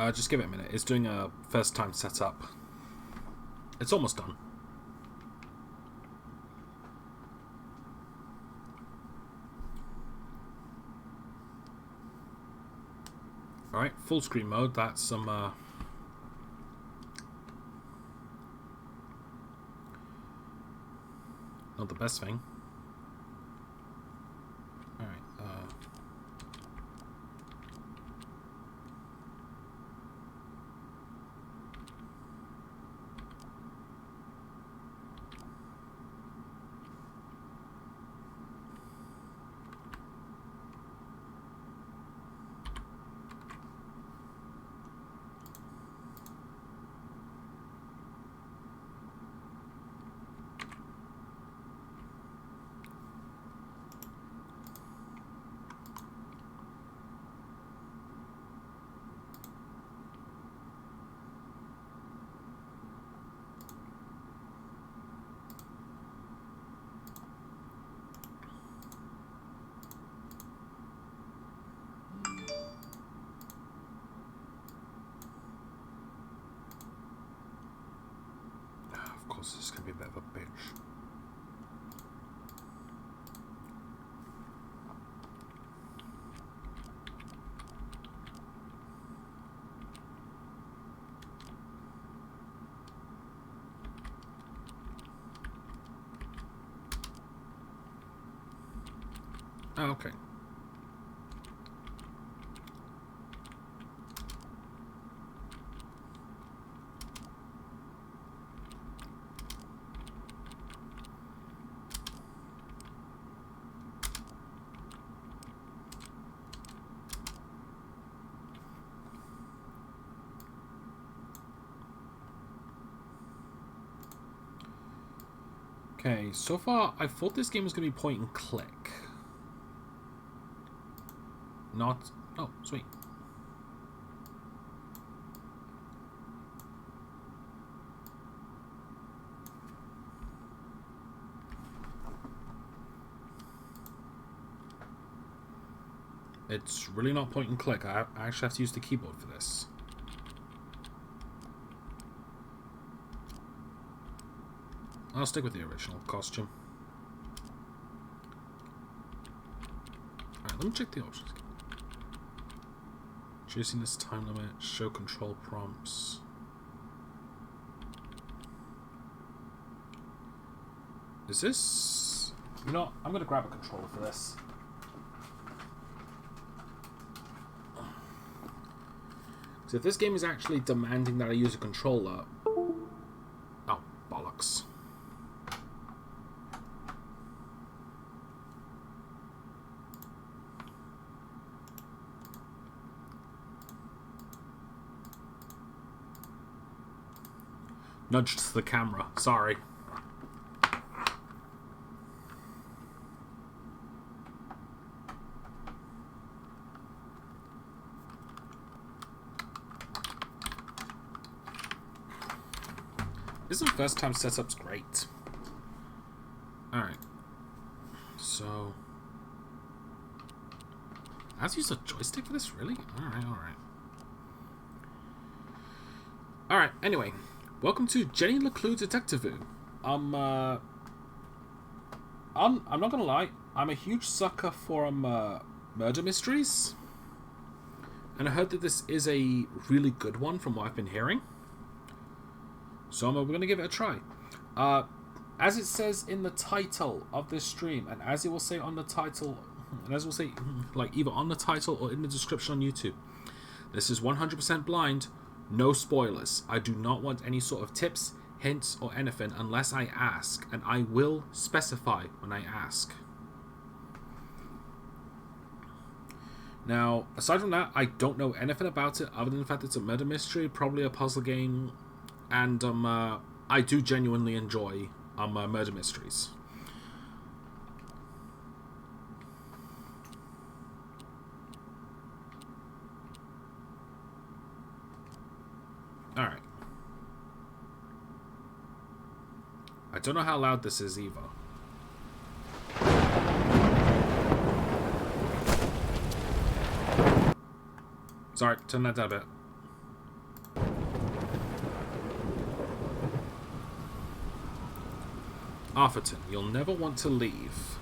Just give it a minute. It's doing a first time setup. It's almost done. Alright, full screen mode. That's some... not the best thing. Alright, of course, this is going to be a bit of a bitch. Oh, okay. Okay, so far I thought this game was going to be point and click. Not... Oh, sweet. It's really not point and click. I actually have to use the keyboard for this. I'll stick with the original costume. Alright, let me check the options. Choosing this time limit, show control prompts. Is this... You know, I'm going to grab a controller for this. So if this game is actually demanding that I use a controller... Oh, bollocks. Nudged to the camera. Sorry. Isn't first time setup's great? Alright. So... I have to use a joystick for this? Really? Alright, alright. Alright, anyway. Welcome to Jenny LeClue Detectivu. I'm not gonna lie, I'm a huge sucker for murder mysteries. And I heard that this is a really good one from what I've been hearing. So we're gonna give it a try. As it says in the title of this stream, and as it will say on the title, and as it will say like either on the title or in the description on YouTube, this is 100% blind. No spoilers. I do not want any sort of tips, hints, or anything unless I ask, and I will specify when I ask. Now, aside from that, I don't know anything about it other than the fact it's a murder mystery, probably a puzzle game, and I do genuinely enjoy murder mysteries. Alright. I don't know how loud this is either. Sorry, turn that down a bit. Arthurton, you'll never want to leave.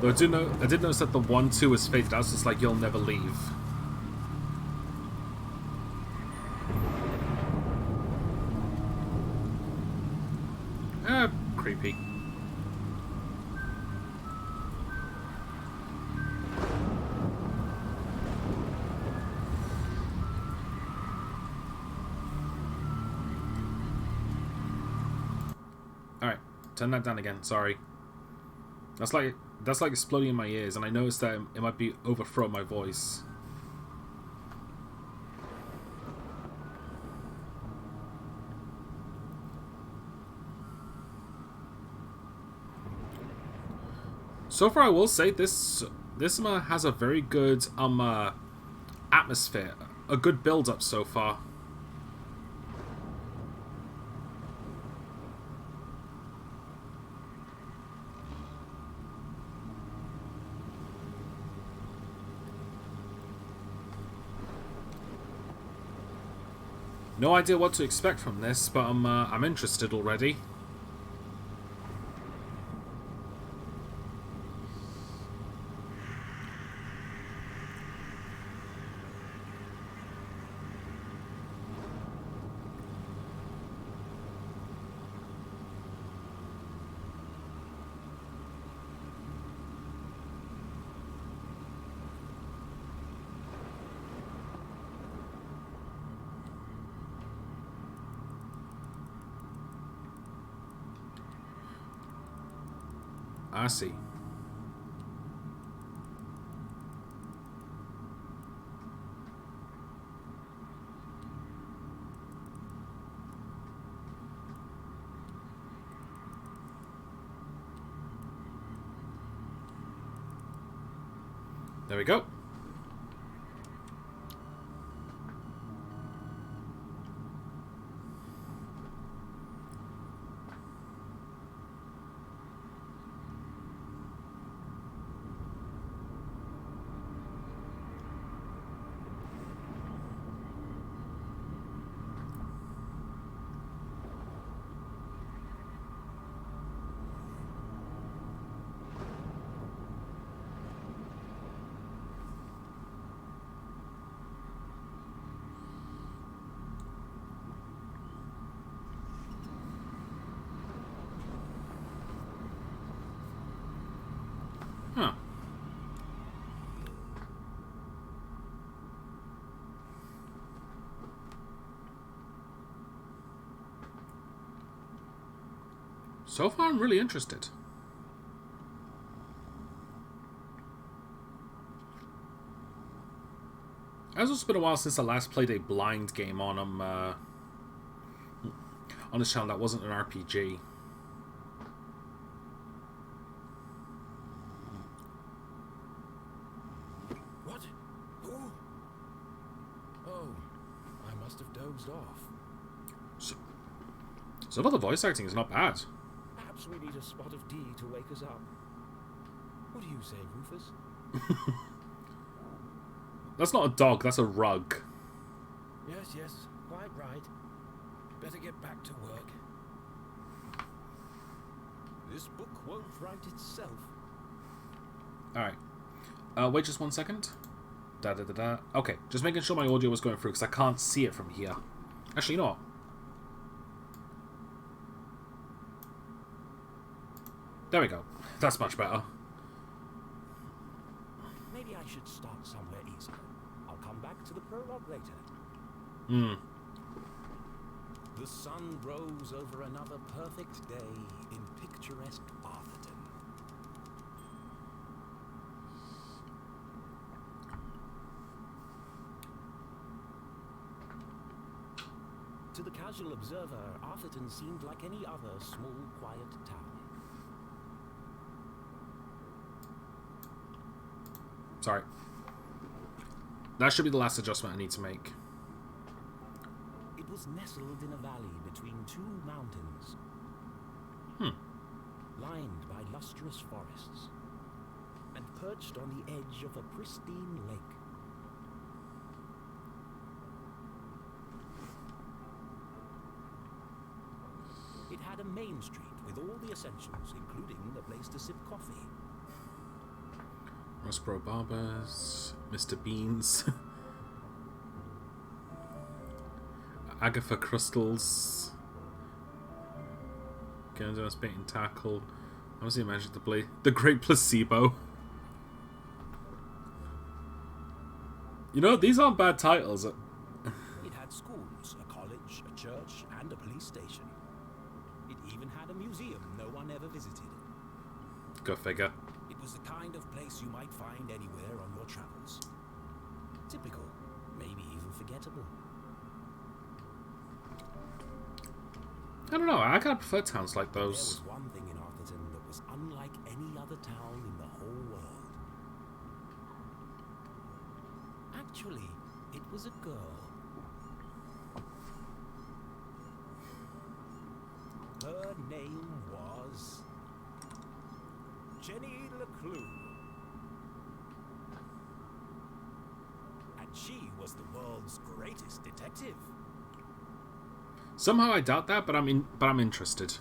Though I did notice that the 1-2 is faded out, so it's like you'll never leave. Creepy. Alright, turn that down again, sorry. That's like exploding in my ears, and I noticed that it might be overthrow my voice. So far, I will say this has a very good atmosphere, a good build-up so far. No idea what to expect from this, but I'm interested already. I see. There we go. Huh. So far, I'm really interested. It's also been a while since I last played a blind game on this channel that wasn't an RPG. What? Who? Oh, I must have dozed off. So far, the voice acting is not bad. Perhaps we need a spot of tea to wake us up. What do you say, Rufus? That's not a dog, that's a rug. Yes, quite right. Better get back to work. This book won't write itself. Alright. Wait just 1 second. Okay, just making sure my audio was going through because I can't see it from here. Actually, you know what? There we go. That's much better. Maybe I should start somewhere easier. I'll come back to the prologue later. The sun rose over another perfect day in picturesque Arthurton. To the casual observer, Arthurton seemed like any other small, quiet town. Sorry. That should be the last adjustment I need to make. It was nestled in a valley between two mountains, lined by lustrous forests, and perched on the edge of a pristine lake. with all the essentials, including a place to sip coffee. Rossborough Barbers, Mr. Beans, Agatha Crystals, Guns Bait and Tackle. Honestly, imagine the Great Placebo. You know, these aren't bad titles. It had schools, a college, a church, and a police station. It even had a museum no one ever visited. Go figure. It was the kind of place you might find anywhere on your travels. Typical, maybe even forgettable. I don't know, I kind of prefer towns like There those. was one thing in Arthurton that was unlike any other town in the whole world. Actually, it was a girl. Her name was Jenny LeClue. And she was the world's greatest detective. Somehow I doubt that, but I'm interested.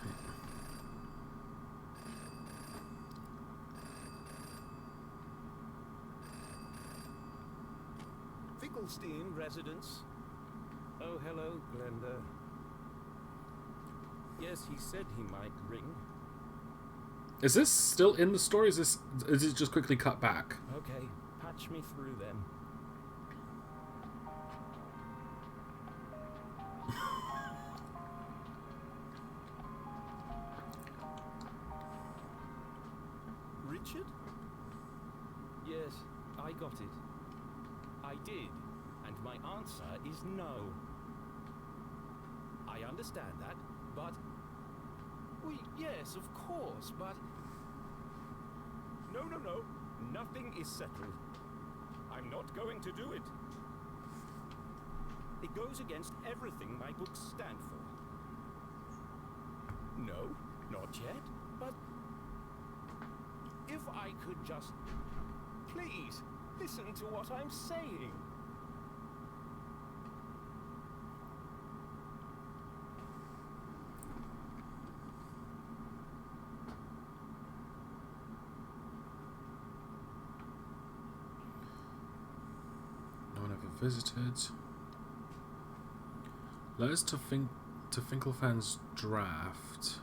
Finkelstein residence. Oh, hello, Glenda. Yes, he said he might ring. Is this still in the story? Is it just quickly cut back? Okay, patch me through then. Richard? Yes, I got it. I did, and my answer is no. I understand that, but... Well, yes, of course, but... No. Nothing is settled. I'm not going to do it. It goes against everything my books stand for. No, not yet, but... If I could just... Please, listen to what I'm saying. No one ever visited. Letters to Finkelfan's draft.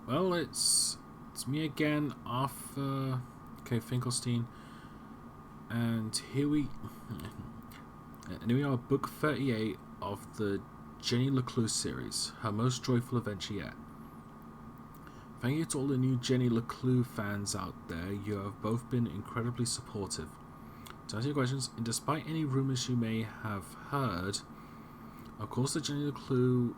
Well, it's me again, Arthur K. Finkelstein, and here we are, book 38 of the Jenny LeClue series, her most joyful adventure yet. Thank you to all the new Jenny LeClue fans out there. You have both been incredibly supportive. To answer your questions, and despite any rumors you may have heard, of course the Jenny LeClue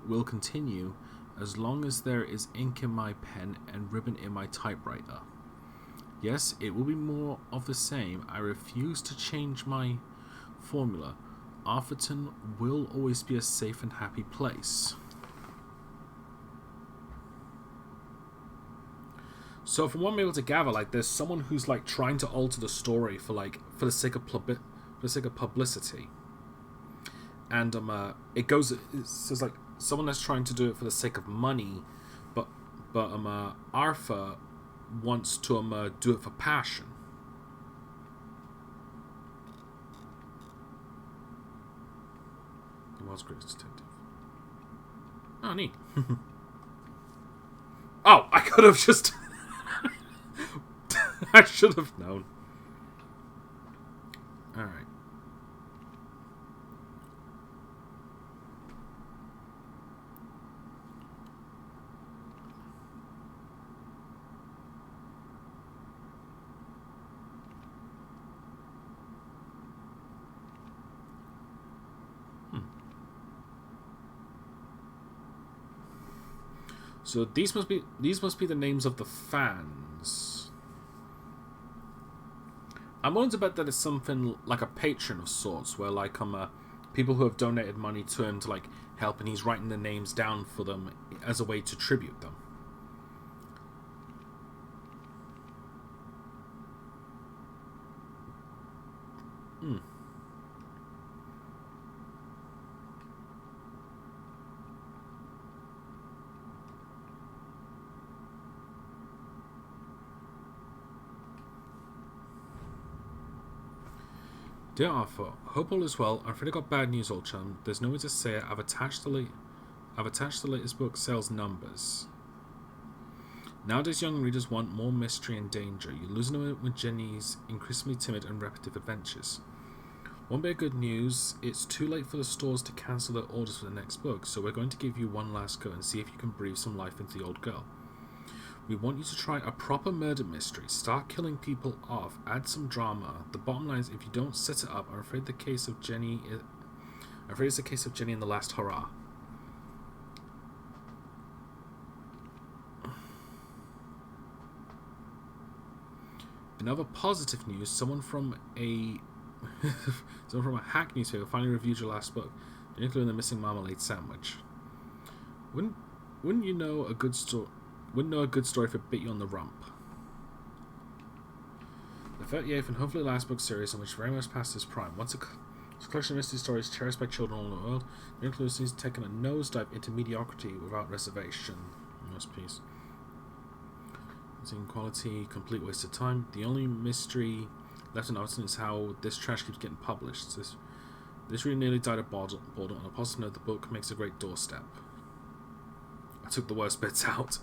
will continue as long as there is ink in my pen and ribbon in my typewriter. Yes, it will be more of the same. I refuse to change my formula. Arthurton will always be a safe and happy place. So from what I'm able to gather, like, there's someone who's like trying to alter the story for the sake of publicity, and it says like someone that's trying to do it for the sake of money, but Arthur wants to do it for passion. The world's greatest detective. Oh, neat. Oh, I could have just. I should have known. Alright. So these must be the names of the fans. I'm willing to bet that it's something like a patron of sorts, where like people who have donated money to him to like help, and he's writing the names down for them as a way to tribute them. Dear Arthur, hope all is well. I'm afraid I got bad news, old chum. There's no way to say it. I've attached the latest book sales numbers. Nowadays, young readers want more mystery and danger. You're losing them with Jenny's increasingly timid and repetitive adventures. One bit of good news, it's too late for the stores to cancel their orders for the next book, so we're going to give you one last go and see if you can breathe some life into the old girl. We want you to try a proper murder mystery. Start killing people off. Add some drama. The bottom line is, if you don't set it up, I'm afraid it's the case of Jenny in The Last Hurrah. In other positive news, someone from a hack newspaper finally reviewed your last book, including the missing marmalade sandwich. Wouldn't you know a good story? Wouldn't know a good story if it bit you on the rump. The 38th and hopefully last book series in which very much past its prime. Once a collection of mystery stories cherished by children all over the world, the LeClue seems taken a nosedive into mediocrity without reservation. Most piece. In quality, complete waste of time. The only mystery left unanswered is how this trash keeps getting published. This really nearly died of boredom. On a positive note, the book makes a great doorstep. I took the worst bits out.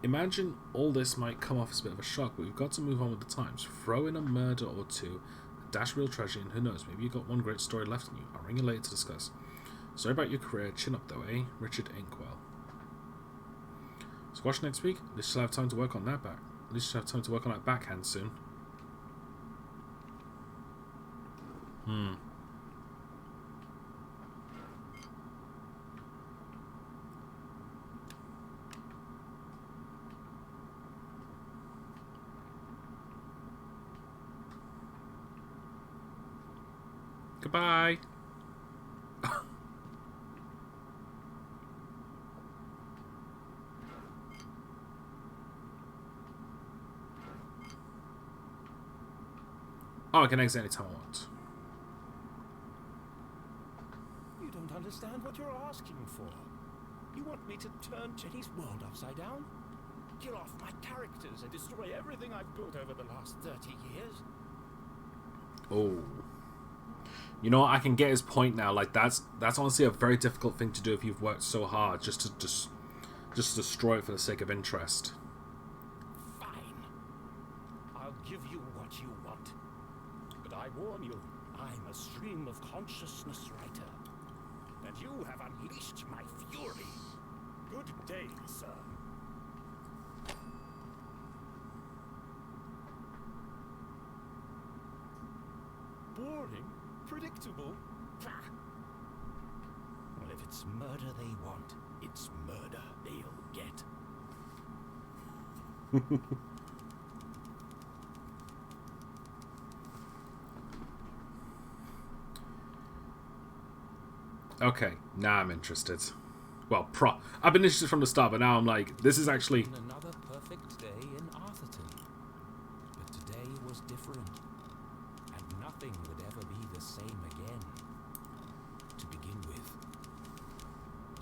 Imagine all this might come off as a bit of a shock, but we've got to move on with the times. Throw in a murder or two, a dash real tragedy, and who knows, maybe you've got one great story left in you. I'll ring you later to discuss. Sorry about your career. Chin up though, eh? Richard Inkwell. Squash next week? At least you'll have time to work on that back. At least you'll have time to work on that backhand soon. Goodbye. Oh, I can exit anytime I want. You don't understand what you're asking for. You want me to turn Jenny's world upside down? Kill off my characters and destroy everything I've built over the last 30 years? Oh. You know what? I can get his point now. Like, that's honestly a very difficult thing to do if you've worked so hard just to destroy it for the sake of interest. Fine. I'll give you what you want. But I warn you, I'm a stream of consciousness writer. And you have unleashed my fury. Good day, sir. Boring? Predictable? Well, if it's murder they want, it's murder they'll get. Okay, now I'm interested. Well, I've been interested from the start, but now I'm like, this is actually... Another perfect day in Arthurton. But today was different. And nothing would ever be the same again. To begin with,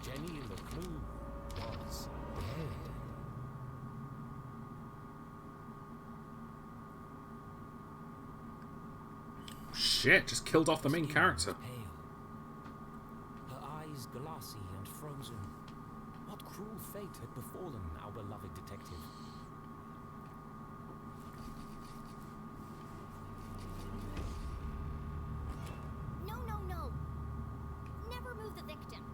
Jenny LeClue was dead. Shit, just killed off the main character. Pale. Her eyes glassy and frozen. What cruel fate had befallen our beloved detective? No. Never move the victim.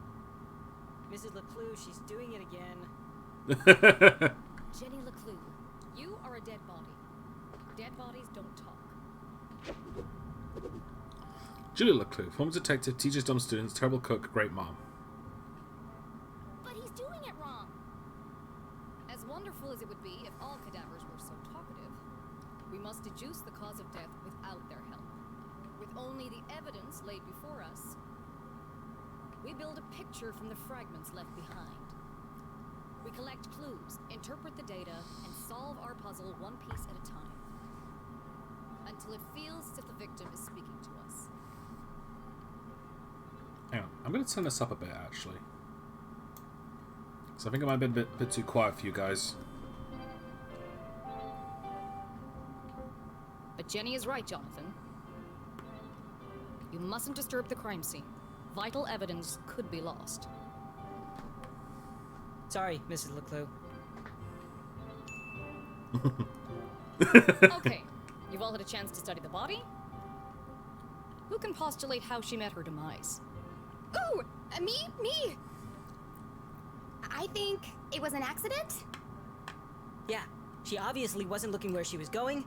Mrs. LeClue, she's doing it again. Jenny LeClue, you are a dead body. Dead bodies don't talk. Julia LeClue, former detective, teaches dumb students, terrible cook, great mom. But he's doing it wrong. As wonderful as it would be if all cadavers were so talkative, we must deduce the cause of death without their help. With only the evidence laid before us, we build a picture from the fragments left behind. We collect clues, interpret the data, and solve our puzzle one piece at a time. Until it feels as if the victim is speaking to us. Hang on, I'm going to turn this up a bit, actually. So I think I might have been a bit too quiet for you guys. But Jenny is right, Jonathan. You mustn't disturb the crime scene. Vital evidence could be lost. Sorry, Mrs. LeClue. Okay, you've all had a chance to study the body? Who can postulate how she met her demise? Ooh, me. I think it was an accident. Yeah, she obviously wasn't looking where she was going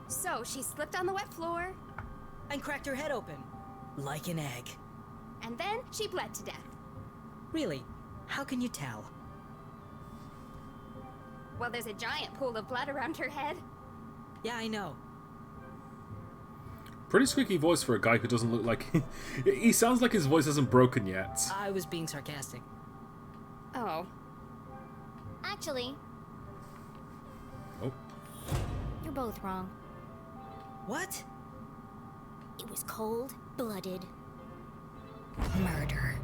So she slipped on the wet floor, and cracked her head open. Like an egg. and then she bled to death. Really? How can you tell? Well, there's a giant pool of blood around her head. Yeah, I know. Pretty squeaky voice for a guy who doesn't look like... He sounds like his voice isn't broken yet. I was being sarcastic. Oh. Actually, Oh. you're both wrong. What? It was cold-blooded murder.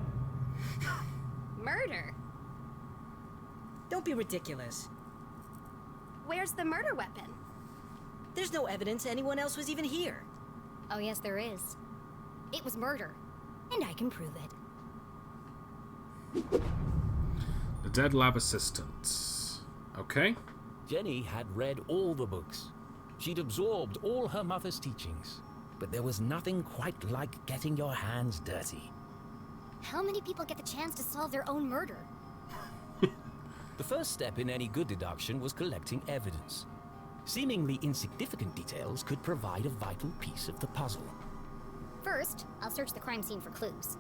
Murder? Don't be ridiculous. Where's the murder weapon? There's no evidence anyone else was even here. Oh yes, there is. It was murder. And I can prove it. The dead lab assistant. Okay. Jenny had read all the books. She'd absorbed all her mother's teachings. But there was nothing quite like getting your hands dirty. How many people get the chance to solve their own murder? The first step in any good deduction was collecting evidence. Seemingly insignificant details could provide a vital piece of the puzzle. First, I'll search the crime scene for clues.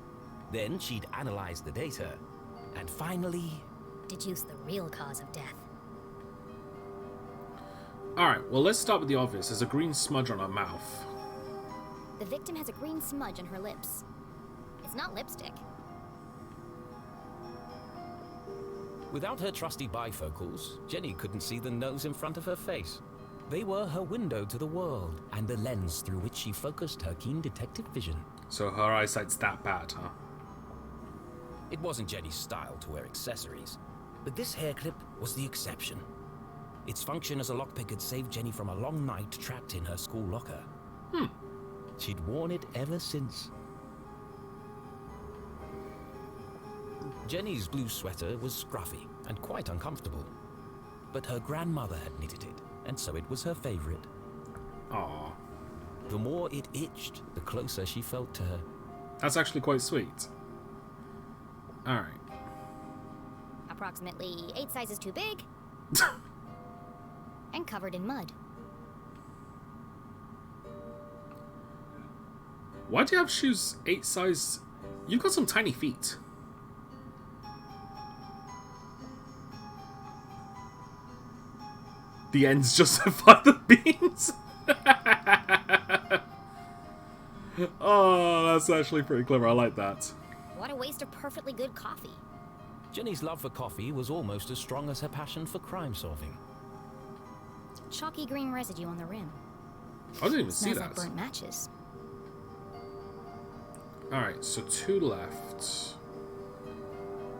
Then she'd analyze the data. And finally... Deduce the real cause of death. Alright, well let's start with the obvious. There's a green smudge on her mouth. The victim has a green smudge on her lips. It's not lipstick. Without her trusty bifocals, Jenny couldn't see the nose in front of her face. They were her window to the world, and the lens through which she focused her keen detective vision. So her eyesight's that bad, huh? It wasn't Jenny's style to wear accessories, but this hair clip was the exception. Its function as a lockpick had saved Jenny from a long night trapped in her school locker. She'd worn it ever since. Jenny's blue sweater was scruffy and quite uncomfortable. But her grandmother had knitted it, and so it was her favorite. Aww. The more it itched, the closer she felt to her. That's actually quite sweet. Alright. Approximately 8 sizes too big. And covered in mud. Why do you have shoes 8 size? You've got some tiny feet. The ends justify the beans. Oh, that's actually pretty clever. I like that. What a waste of perfectly good coffee. Jenny's love for coffee was almost as strong as her passion for crime solving. Chalky green residue on the rim. I didn't even see Smells like that. burnt matches. Alright, so 2 left.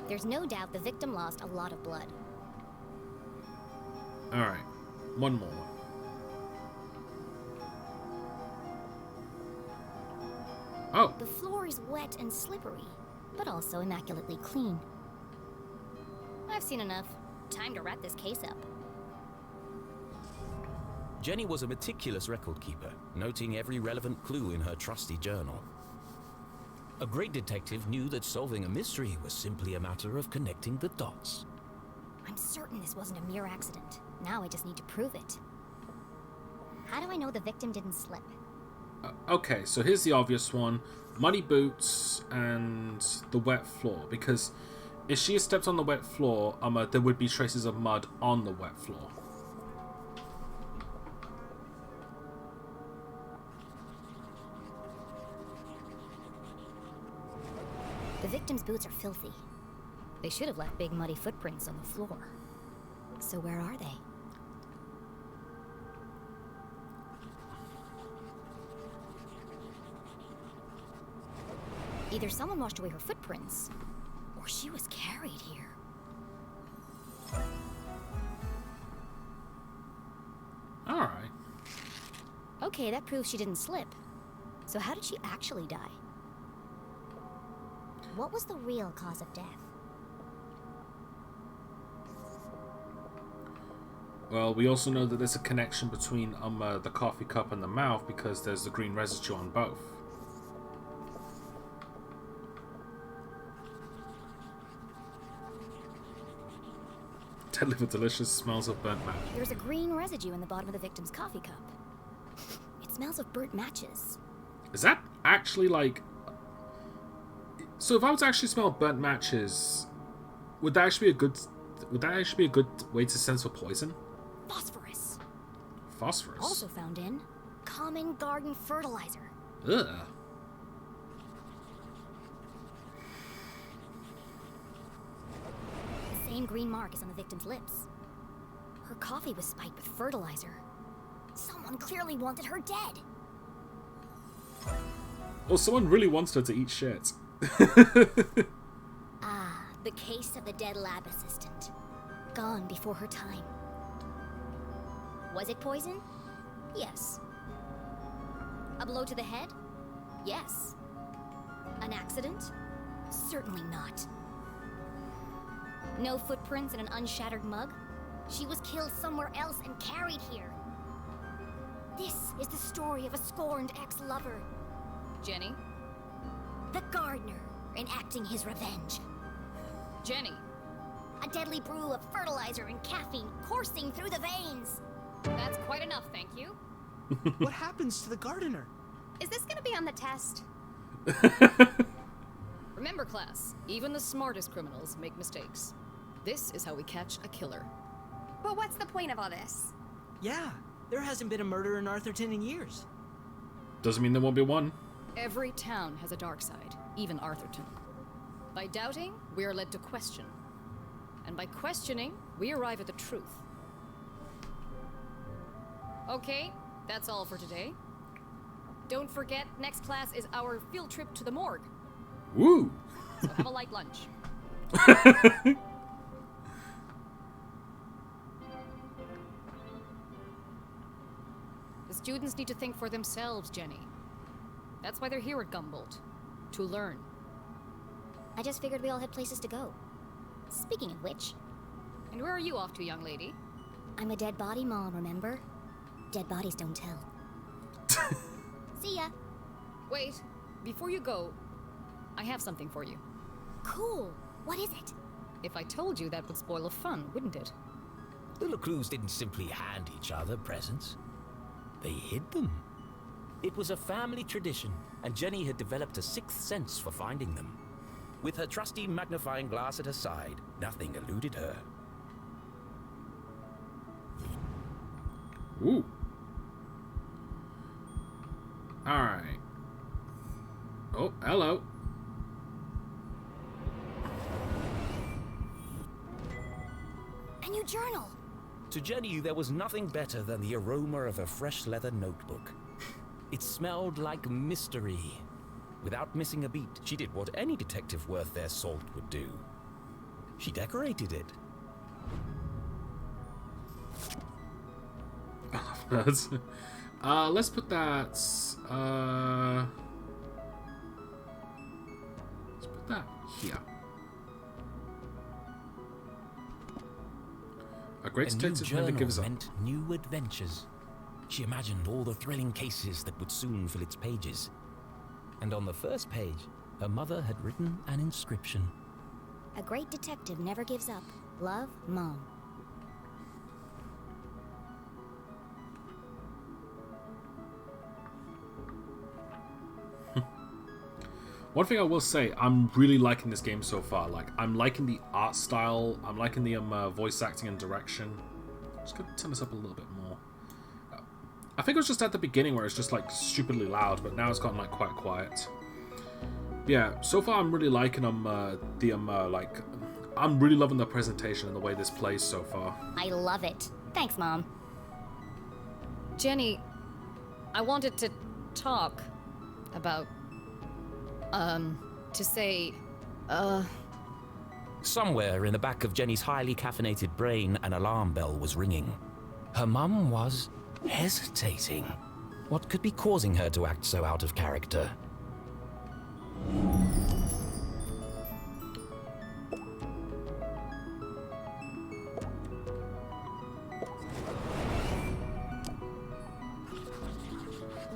There's no doubt the victim lost a lot of blood. Alright, 1 more. Oh, The floor is wet and slippery, but also immaculately clean. I've seen enough. Time to wrap this case up. Jenny was a meticulous record keeper, noting every relevant clue in her trusty journal. A great detective knew that solving a mystery was simply a matter of connecting the dots. I'm certain this wasn't a mere accident. Now I just need to prove it. How do I know the victim didn't slip? okay, so here's the obvious one. Muddy boots and the wet floor. Because if she had stepped on the wet floor, there would be traces of mud on the wet floor. The victim's boots are filthy. They should have left big muddy footprints on the floor. So where are they? Either someone washed away her footprints, or she was carried here. Alright. Okay, that proves she didn't slip. So how did she actually die? What was the real cause of death? Well, we also know that there's a connection between the coffee cup and the mouth because there's the green residue on both. Deadly but delicious, smells of burnt match. There's a green residue in the bottom of the victim's coffee cup. It smells of burnt matches. Is that actually like... So if I was to actually smell burnt matches, would that actually be a good way to sense for poison? Phosphorus. Phosphorus? Also found in common garden fertilizer. Ugh. The same green mark is on the victim's lips. Her coffee was spiked with fertilizer. Someone clearly wanted her dead. Well, someone really wants her to eat shit. Ah, the case of the dead lab assistant. Gone before her time. Was it poison? Yes. A blow to the head? Yes. An accident? Certainly not. No footprints in an unshattered mug? She was killed somewhere else and carried here. This is the story of a scorned ex-lover. Jenny? The gardener enacting his revenge. Jenny! A deadly brew of fertilizer and caffeine coursing through the veins. That's quite enough, thank you. What happens to the gardener? Is this gonna be on the test? Remember, class, even the smartest criminals make mistakes. This is how we catch a killer. But what's the point of all this? Yeah, there hasn't been a murder in Arthurton in years. Doesn't mean there won't be one. Every town has a dark side, even Arthurton. By doubting, we are led to question. And by questioning, we arrive at the truth. Okay, that's all for today. Don't forget, next class is our field trip to the morgue. Woo! So have a light lunch. The students need to think for themselves, Jenny. That's why they're here at Gumboldt. To learn. I just figured we all had places to go. Speaking of which, And where are you off to, young lady? I'm a dead body mom, remember? Dead bodies don't tell. See ya. Wait, before you go, I have something for you. Cool. What is it? If I told you, that would spoil the fun, wouldn't it? The LeClues didn't simply hand each other presents. They hid them. It was a family tradition, and Jenny had developed a sixth sense for finding them. With her trusty magnifying glass at her side, nothing eluded her. Ooh. Alright. Oh, hello. A new journal. To Jenny, there was nothing better than the aroma of a fresh leather notebook. It smelled like mystery. Without missing a beat, she did what any detective worth their salt would do. She decorated it. Let's put that. Let's put that here. A great A new detective never journal gives up. meant new adventures. She imagined all the thrilling cases that would soon fill its pages. And on the first page, her mother had written an inscription. A great detective never gives up. Love, Mom. One thing I will say, I'm really liking this game so far. Like, I'm liking the art style. I'm liking the voice acting and direction. Just gonna turn this up a little bit more. I think it was just at the beginning where it's just like stupidly loud, but now it's gotten like quite quiet. Yeah, so far I'm really liking I'm really loving the presentation and the way this plays so far. I love it. Thanks, Mom. Jenny, I wanted to talk about, Somewhere in the back of Jenny's highly caffeinated brain, an alarm bell was ringing. Her mum was hesitating. What could be causing her to act so out of character?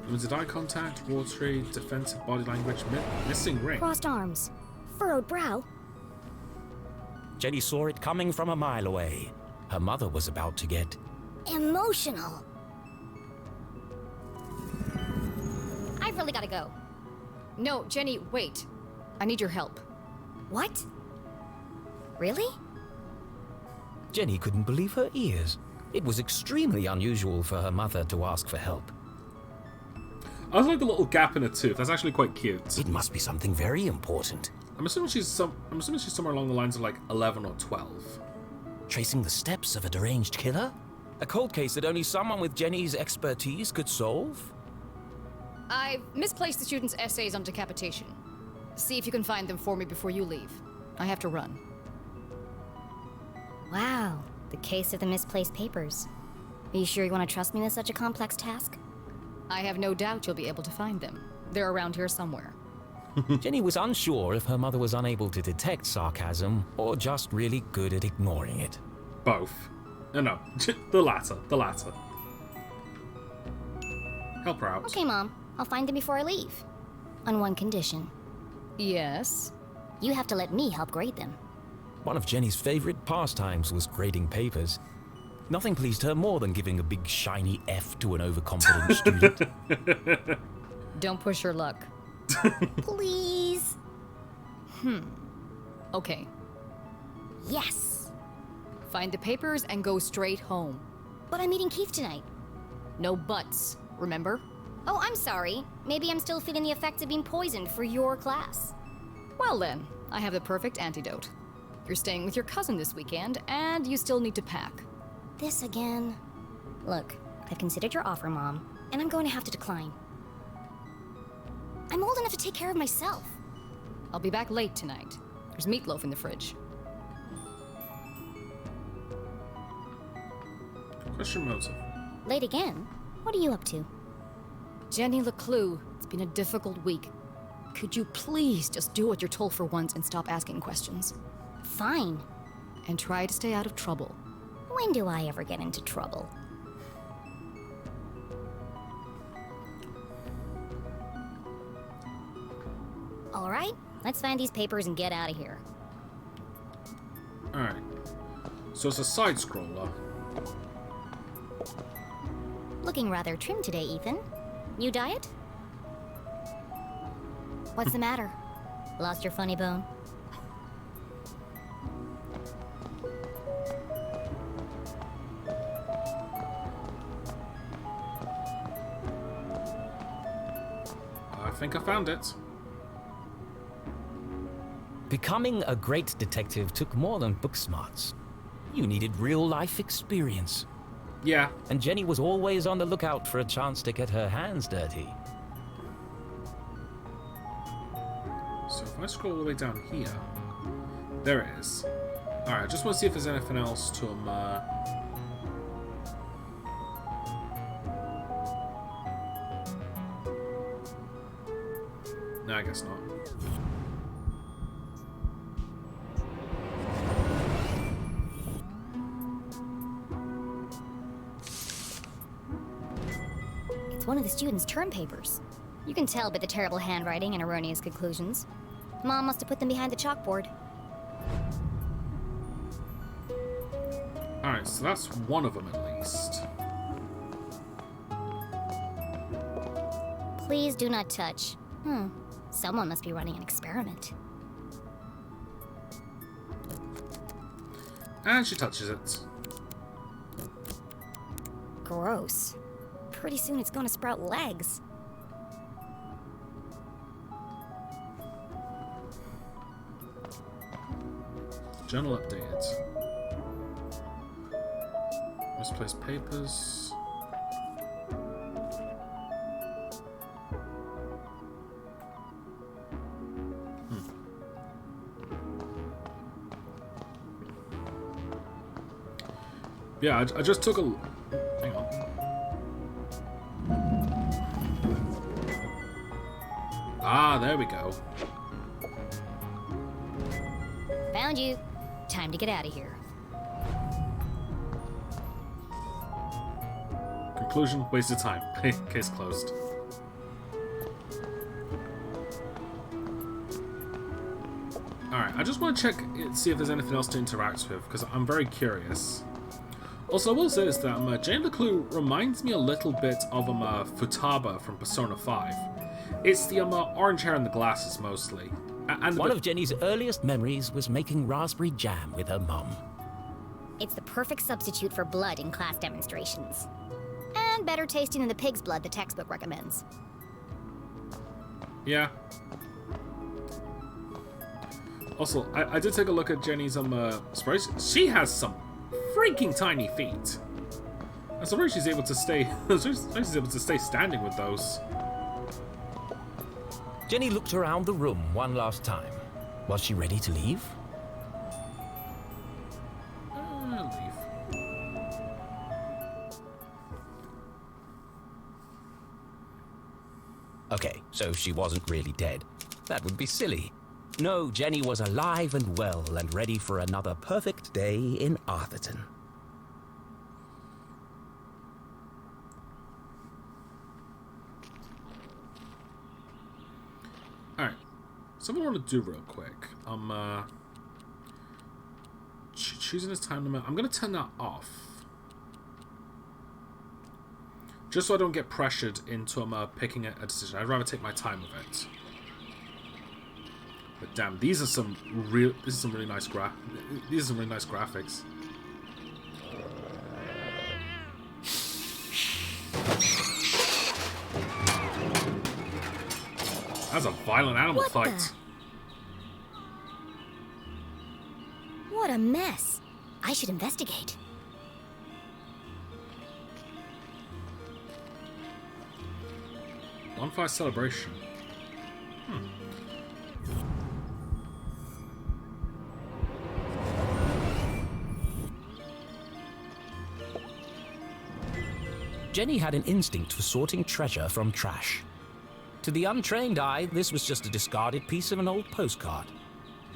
Limited eye contact, watery, defensive body language, missing ring. Crossed arms. Furrowed brow. Jenny saw it coming from a mile away. Her mother was about to get... Emotional. I've really gotta go. No, Jenny, wait. I need your help. What? Really? Jenny couldn't believe her ears. It was extremely unusual for her mother to ask for help. I like the little gap in her tooth. That's actually quite cute. It must be something very important. I'm assuming she's somewhere along the lines of like 11 or 12. Tracing the steps of a deranged killer? A cold case that only someone with Jenny's expertise could solve? I've misplaced the students' essays on decapitation. See if you can find them for me before you leave. I have to run. Wow, the case of the misplaced papers. Are you sure you want to trust me with such a complex task? I have no doubt you'll be able to find them. They're around here somewhere. Jenny was unsure if her mother was unable to detect sarcasm or just really good at ignoring it. Both. No, the latter. The latter. Help her out. Okay, Mom. I'll find them before I leave. On one condition. Yes? You have to let me help grade them. One of Jenny's favorite pastimes was grading papers. Nothing pleased her more than giving a big shiny F to an overconfident student. Don't push your luck. Please. Okay. Yes. Find the papers and go straight home. But I'm meeting Keith tonight. No buts, remember? Oh, I'm sorry. Maybe I'm still feeling the effects of being poisoned for your class. Well then, I have the perfect antidote. You're staying with your cousin this weekend, and you still need to pack. This again? Look, I've considered your offer, Mom, and I'm going to have to decline. I'm old enough to take care of myself. I'll be back late tonight. There's meatloaf in the fridge. Question motive. Late again? What are you up to? Jenny LeClue, it's been a difficult week. Could you please just do what you're told for once and stop asking questions? Fine. And try to stay out of trouble. When do I ever get into trouble? All right, let's find these papers and get out of here. Alright. So it's a side-scroller. Looking rather trim today, Ethan. New diet? What's the matter? Lost your funny bone? I think I found it. Becoming a great detective took more than book smarts. You needed real-life experience. Yeah. And Jenny was always on the lookout for a chance to get her hands dirty. So if I scroll all the way down here, there it is. Alright, I just want to see if there's anything else to No, I guess not. It's one of the students' term papers. You can tell by the terrible handwriting and erroneous conclusions. Mom must have put them behind the chalkboard. Alright, so that's one of them at least. Please do not touch. Someone must be running an experiment. And she touches it. Gross. Pretty soon it's gonna sprout legs. Journal updated. Misplaced papers. Yeah, I just took a... Hang on. Ah, there we go. Found you. Time to get out of here. Conclusion, waste of time. Case closed. Alright, I just want to check, see if there's anything else to interact with, because I'm very curious. Also, I will say this, that Jane LeClue reminds me a little bit of Futaba from Persona 5. It's the orange hair and the glasses, mostly. And One of Jenny's earliest memories was making raspberry jam with her mum. It's the perfect substitute for blood in class demonstrations. And better tasting than the pig's blood the textbook recommends. Yeah. Also, I did take a look at Jenny's sprays. She has some freaking tiny feet. I'm surprised she's able to stay. She's able to stay standing with those. Jenny looked around the room one last time. Was she ready to leave? Leave. Okay, so she wasn't really dead. That would be silly. No, Jenny was alive and well and ready for another perfect day in Arthurton. Alright. Something I want to do real quick. Choosing this time limit. I'm going to turn that off. Just so I don't get pressured into picking a decision. I'd rather take my time with it. But damn, these are some real. This is some really nice These are some really nice graphics. That's a violent animal fight. What a mess. I should investigate. Bonfire celebration. Jenny had an instinct for sorting treasure from trash. To the untrained eye, this was just a discarded piece of an old postcard.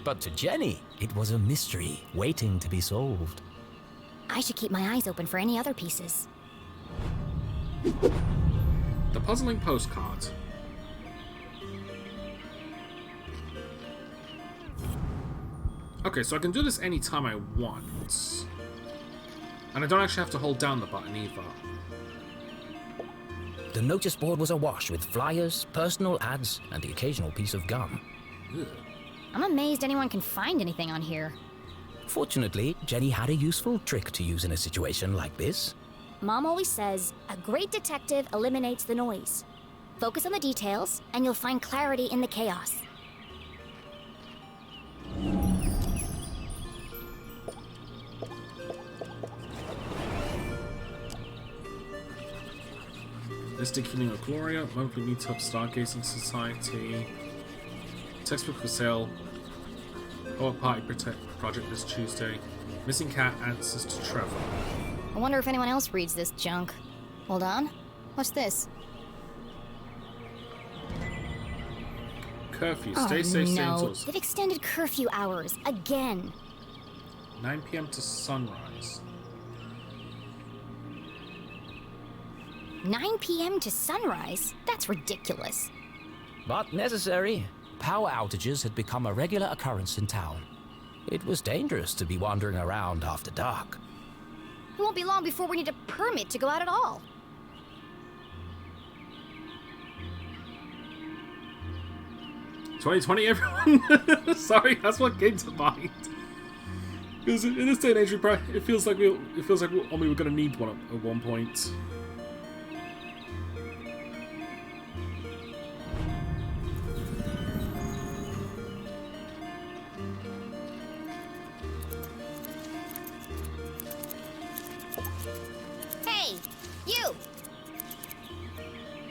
But to Jenny, it was a mystery waiting to be solved. I should keep my eyes open for any other pieces. The puzzling postcard. Okay, so I can do this anytime I want. And I don't actually have to hold down the button either. The notice board was awash with flyers, personal ads, and the occasional piece of gum. Ugh. I'm amazed anyone can find anything on here. Fortunately, Jenny had a useful trick to use in a situation like this. Mom always says, a great detective eliminates the noise. Focus on the details, and you'll find clarity in the chaos. Mystic Healing of Gloria, monthly meetup, Stargazing Society, textbook for sale, Poet Party project this Tuesday, Missing Cat answers to Trevor. I wonder if anyone else reads this junk. Hold on. What's this? Curfew, stay safe, stay no. indoors. They've extended curfew hours again. 9 p.m. to sunrise. 9 p.m. to sunrise? That's ridiculous. But necessary. Power outages had become a regular occurrence in town. It was dangerous to be wandering around after dark. It won't be long before we need a permit to go out at all. "2020, everyone." Sorry, that's what came to mind. Because in this day and age, it feels like we only were going to need one at one point. Hey, you!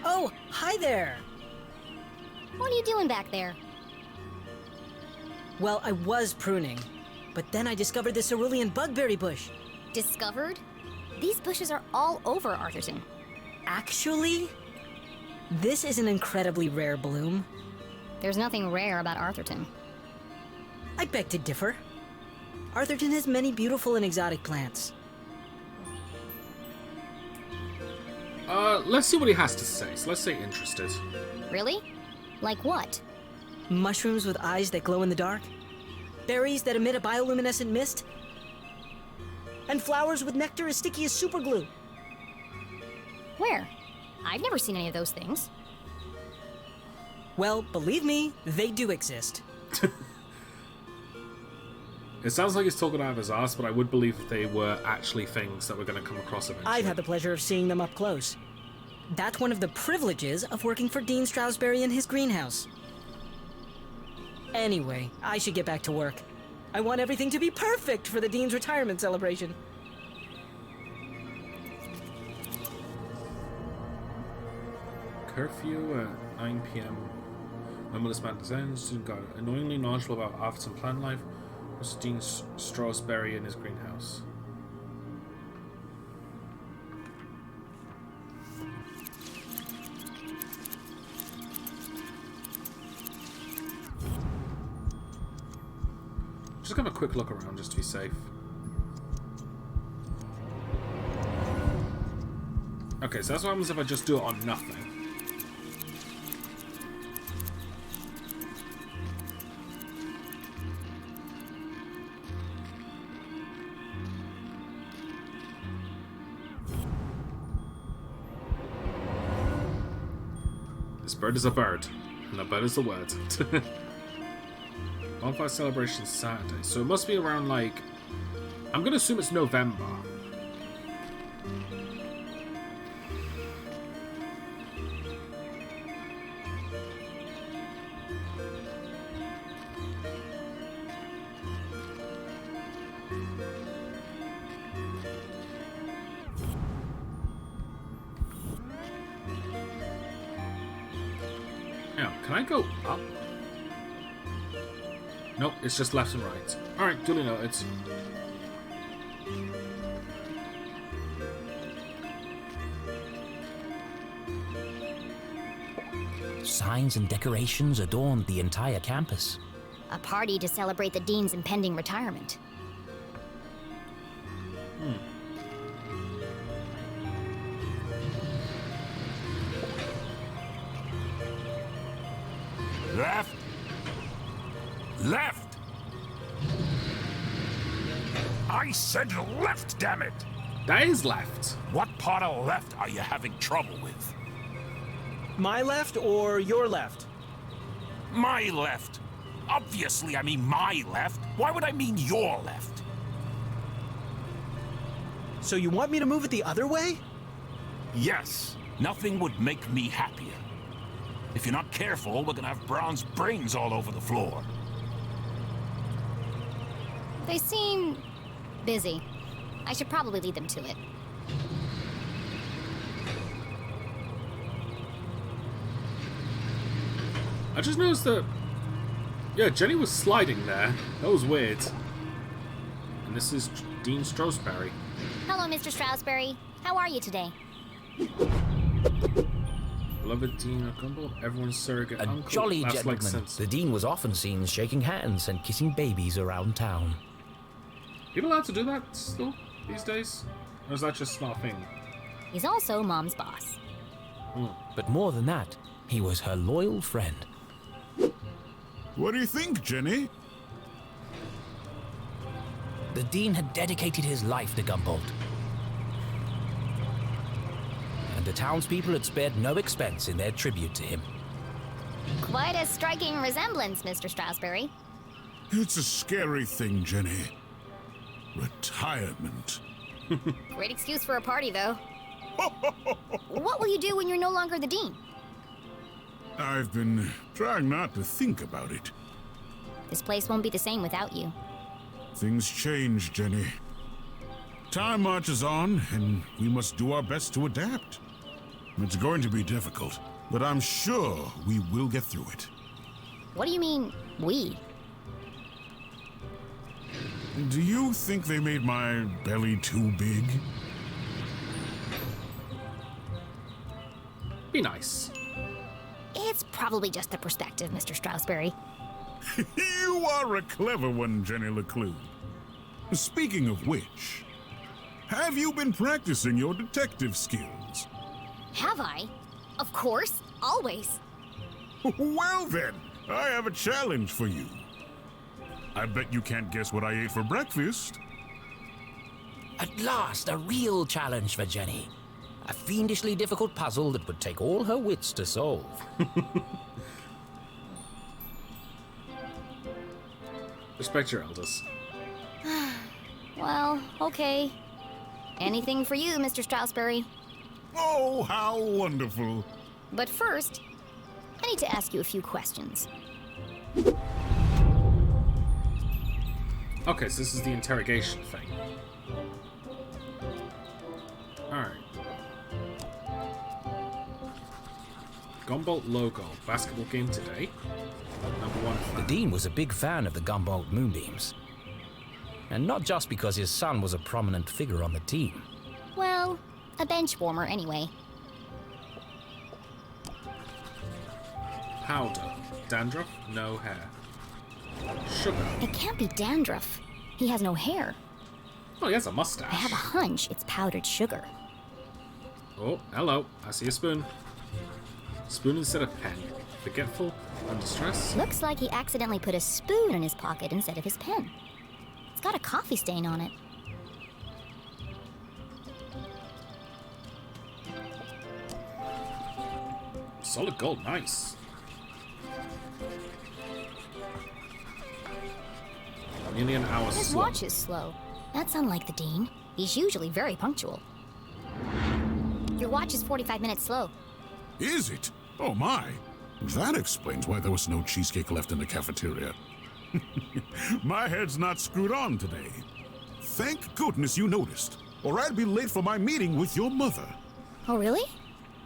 Oh, hi there. What are you doing back there? Well, I was pruning, but then I discovered this cerulean bugberry bush. Discovered? These bushes are all over Arthurton. Actually, this is an incredibly rare bloom. There's nothing rare about Arthurton. I beg to differ. Arthurton has many beautiful and exotic plants. Let's see what he has to say. So let's say interested. Really? Like what? Mushrooms with eyes that glow in the dark. Berries that emit a bioluminescent mist. And flowers with nectar as sticky as superglue. Where? I've never seen any of those things. Well, believe me, they do exist. It sounds like he's talking out of his ass, but I would believe that they were actually things that we're going to come across eventually. I've had the pleasure of seeing them up close. That's one of the privileges of working for Dean Strossberry in his greenhouse. Anyway, I should get back to work. I want everything to be perfect for the Dean's retirement celebration. Curfew at 9 p.m. When this man ends, got annoyingly knowledgeable about Arthurton plant life. Was Dean Strossberry in his greenhouse. Just have a quick look around just to be safe. Okay, so that's what happens if I just do it on nothing. This bird is a bird, and a bird is a word. Bonfire celebration Saturday, so it must be around like... I'm gonna assume it's November. Now, can I go up? Nope, it's just left and right. Alright, duly noted. Signs and decorations adorned the entire campus. A party to celebrate the Dean's impending retirement. Left! Left! I said left, damn it! That is left. What part of left are you having trouble with? My left or your left? My left. Obviously, I mean my left. Why would I mean your left? So you want me to move it the other way? Yes, nothing would make me happier. If you're not careful, we're gonna have Brown's brains all over the floor. They seem busy. I should probably lead them to it. I just noticed that... Yeah, Jenny was sliding there. That was weird. And this is Dean Strossberry. Hello, Mr. Strossberry. How are you today? Beloved Dean O'Cumble, everyone's surrogate A uncle. jolly That's gentleman. like sense. The Dean was often seen shaking hands and kissing babies around town. People allowed to do that still these days? Or is that just not a thing? He's also Mom's boss. But more than that, he was her loyal friend. What do you think, Jenny? The Dean had dedicated his life to Gumboldt. And the townspeople had spared no expense in their tribute to him. Quite a striking resemblance, Mr. Strossberry. It's a scary thing, Jenny. Retirement. Great excuse for a party, though. What will you do when you're no longer the Dean? I've been trying not to think about it. This place won't be the same without you. Things change, Jenny. Time marches on, and we must do our best to adapt. It's going to be difficult, but I'm sure we will get through it. What do you mean, we? Do you think they made my belly too big? Be nice. It's probably just the perspective, Mr. Strossberry. You are a clever one, Jenny LeClue. Speaking of which, have you been practicing your detective skills? Have I? Of course, always. Well then, I have a challenge for you. I bet you can't guess what I ate for breakfast. At last, a real challenge for Jenny. A fiendishly difficult puzzle that would take all her wits to solve. Respect your elders. Well, okay. Anything for you, Mr. Strossberry. Oh, how wonderful. But first, I need to ask you a few questions. Okay, so this is the interrogation thing. Alright. Gumboldt logo. Basketball game today. Number 1 fan. The Dean was a big fan of the Gumboldt moonbeams. And not just because his son was a prominent figure on the team. Well, a bench warmer anyway. Powder. Dandruff. No hair. Sugar. It can't be dandruff. He has no hair. Oh, he has a mustache. I have a hunch it's powdered sugar. Oh, hello. I see a spoon. Spoon instead of pen. Forgetful. Under stress. Looks like he accidentally put a spoon in his pocket instead of his pen. It's got a coffee stain on it. Solid gold. Nice. Nearly an hour His slow. watch is slow. That's unlike the Dean. He's usually very punctual. Your watch is 45 minutes slow. Is it? Oh my. That explains why there was no cheesecake left in the cafeteria. My head's not screwed on today. Thank goodness you noticed, or I'd be late for my meeting with your mother. Oh, really?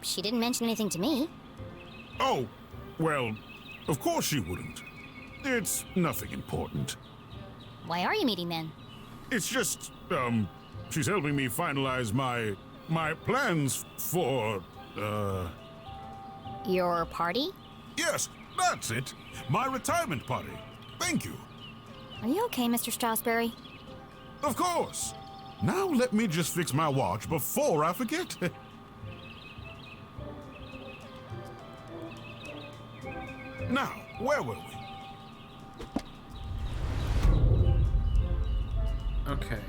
She didn't mention anything to me. Oh, well, of course she wouldn't. It's nothing important. Why are you meeting then? It's just, she's helping me finalize my plans for, Your party? Yes, that's it. My retirement party. Thank you. Are you okay, Mr. Strossberry? Of course. Now let me just fix my watch before I forget. Now, where were we? Okay.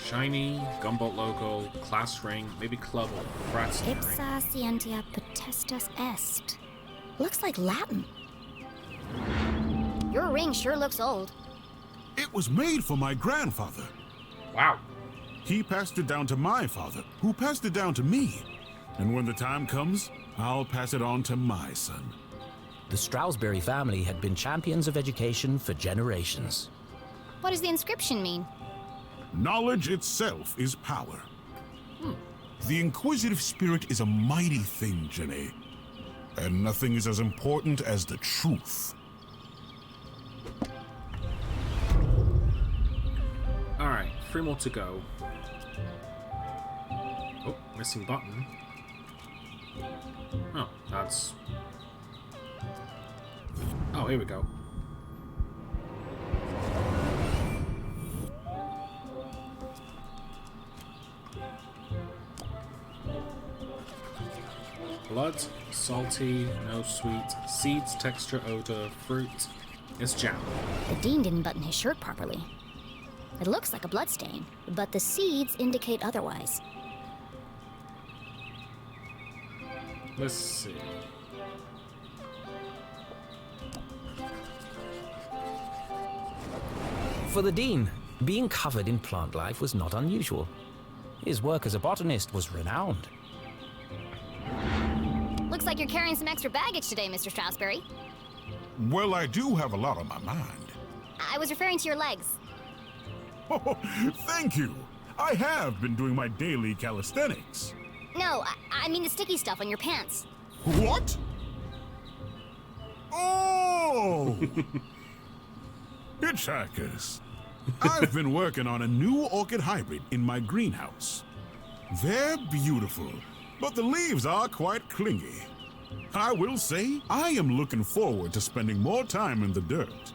Shiny, Gumboldt logo, class ring, maybe club or frat ring. Ipsa scientia potestas est. Looks like Latin. Your ring sure looks old. It was made for my grandfather. Wow. He passed it down to my father, who passed it down to me. And when the time comes, I'll pass it on to my son. The Strossberry family had been champions of education for generations. What does the inscription mean? Knowledge itself is power. The inquisitive spirit is a mighty thing, Jenny. And nothing is as important as the truth. Alright, 3 more to go. Oh, missing button. Oh, that's... Oh, here we go. Blood, salty, no sweet, seeds, texture, odor, fruit. It's jam. The Dean didn't button his shirt properly. It looks like a bloodstain, but the seeds indicate otherwise. Let's see. For the Dean, being covered in plant life was not unusual. His work as a botanist was renowned. Looks like you're carrying some extra baggage today, Mr. Strossberry. Well, I do have a lot on my mind. I was referring to your legs. Oh, thank you. I have been doing my daily calisthenics. No, I mean the sticky stuff on your pants. What? Oh! Hitchhikers. I've been working on a new orchid hybrid in my greenhouse. They're beautiful, but the leaves are quite clingy. I will say, I am looking forward to spending more time in the dirt.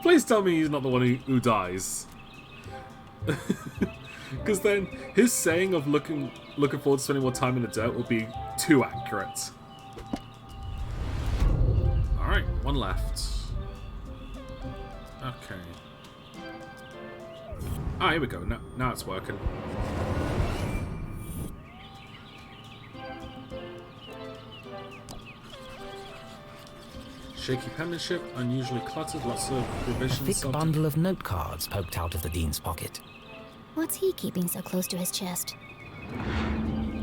Please tell me he's not the one who dies. Because then his saying of looking forward to spending more time in the dirt will be too accurate. Alright, one left. Okay. Ah, here we go. Now it's working. Shaky penmanship, unusually cluttered, lots of revisions. A thick bundle of note cards poked out of the Dean's pocket. What's he keeping so close to his chest?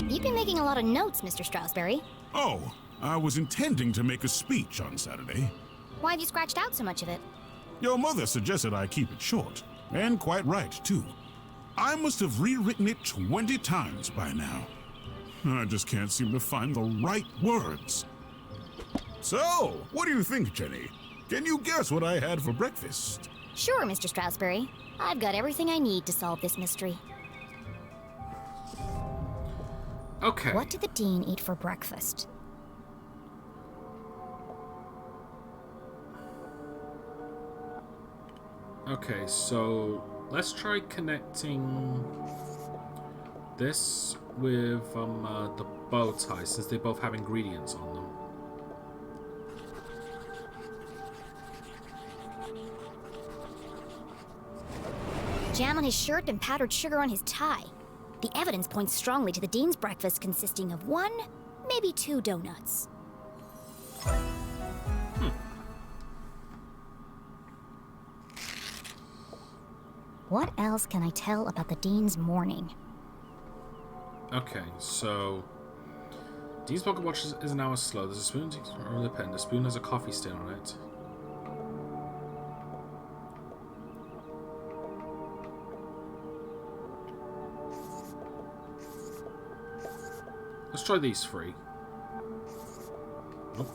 You've been making a lot of notes, Mr. Strossberry. Oh, I was intending to make a speech on Saturday. Why have you scratched out so much of it? Your mother suggested I keep it short, and quite right, too. I must have rewritten it 20 times by now. I just can't seem to find the right words. So, what do you think, Jenny? Can you guess what I had for breakfast? Sure, Mr. Strossberry. I've got everything I need to solve this mystery. Okay. What did the Dean eat for breakfast? Okay, so let's try connecting this with the bow tie, since they both have ingredients on them. Jam on his shirt and powdered sugar on his tie. The evidence points strongly to the Dean's breakfast consisting of 1, maybe 2 donuts. What else can I tell about the Dean's morning? Okay, so Dean's pocket watch is an hour slow. There's a spoon or the pen. The spoon has a coffee stain on it. Let's try these 3. Nope.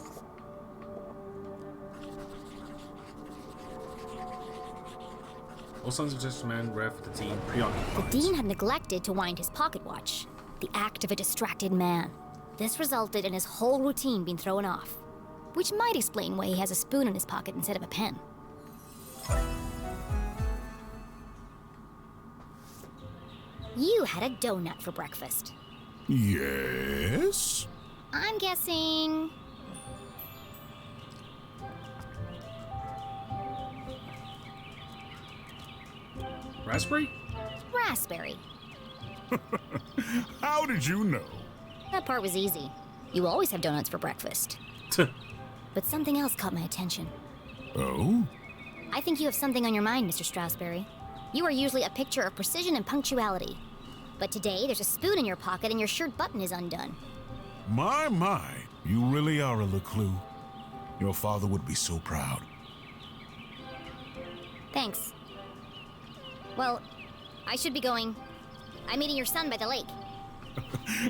All signs of just a man rare for the Dean, preoccupied. The Dean had neglected to wind his pocket watch. The act of a distracted man. This resulted in his whole routine being thrown off. Which might explain why he has a spoon in his pocket instead of a pen. You had a donut for breakfast. Yes? I'm guessing... Raspberry? raspberry. How did you know? That part was easy. You always have donuts for breakfast. But something else caught my attention. Oh? I think you have something on your mind, Mr. Strossberry. You are usually a picture of precision and punctuality. But today, there's a spoon in your pocket and your shirt button is undone. My, you really are a LeClue. Your father would be so proud. Thanks. Well, I should be going. I'm meeting your son by the lake.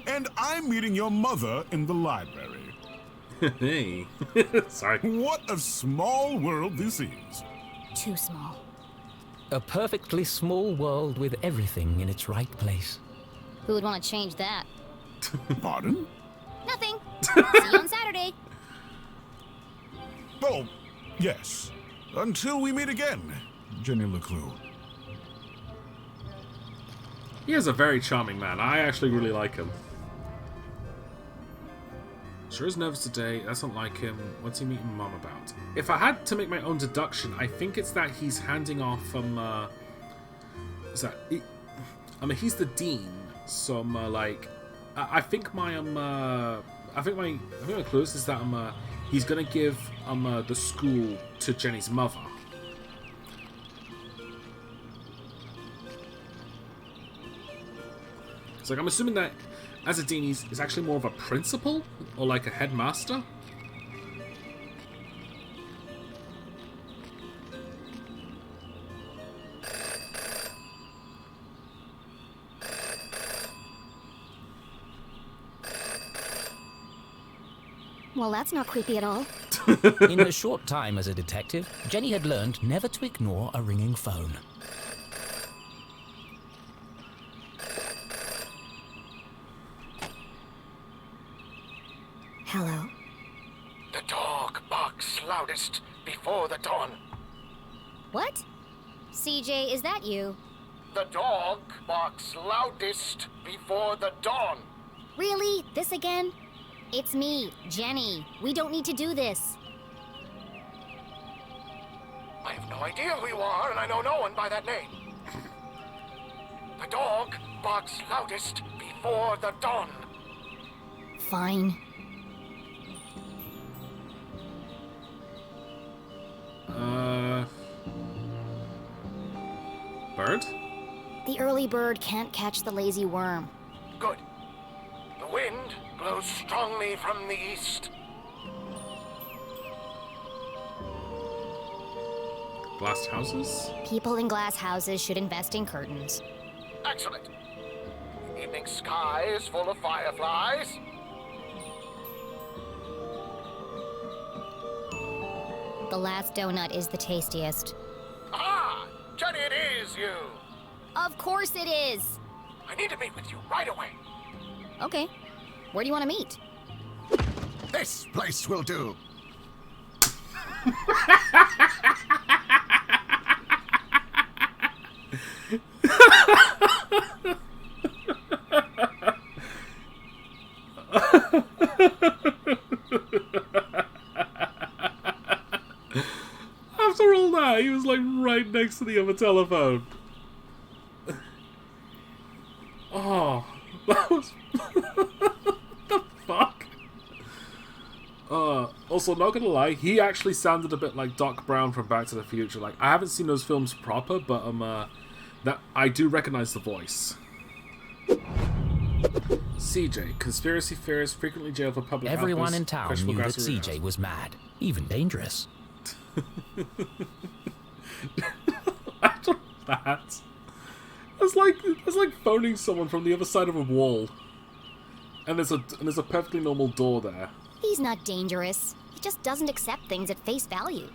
And I'm meeting your mother in the library. Hey. Sorry. What a small world this is. Too small. A perfectly small world with everything in its right place. Who would want to change that? Pardon? Nothing. See you on Saturday. Oh, yes. Until we meet again, Jenny LeClue. He is a very charming man. I actually really like him. Sure is nervous today. That's not like him. What's he meeting Mom about? If I had to make my own deduction, I think it's that he's handing off he's the dean. So I think my clue is that he's gonna give the school to Jenny's mother. So I'm assuming that as a dean, he's actually more of a principal or like a headmaster. Well, that's not creepy at all. In her short time as a detective, Jenny had learned never to ignore a ringing phone. loudest before the dawn. What? CJ, is that you? The dog barks loudest before the dawn. Really? This again? It's me, Jenny. We don't need to do this. I have no idea who you are, and I know no one by that name. The dog barks loudest before the dawn. Fine. Bird? The early bird can't catch the lazy worm. Good. The wind blows strongly from the east. Glass houses? People in glass houses should invest in curtains. Excellent. The evening sky is full of fireflies. The last donut is the tastiest. Ah! Jenny, it is you! Of course it is! I need to meet with you right away. Okay. Where do you want to meet? This place will do. After all that, he was like right next to the other telephone. Oh, that was... the fuck? Also, not gonna lie, he actually sounded a bit like Doc Brown from Back to the Future. Like, I haven't seen those films proper, but that I do recognize the voice. CJ, conspiracy theorists frequently jailed for public Everyone outbursts, in town questionable knew that grassy CJ was mad, even dangerous. After that, it's like phoning someone from the other side of a wall, and there's a perfectly normal door there. He's not dangerous. He just doesn't accept things at face value.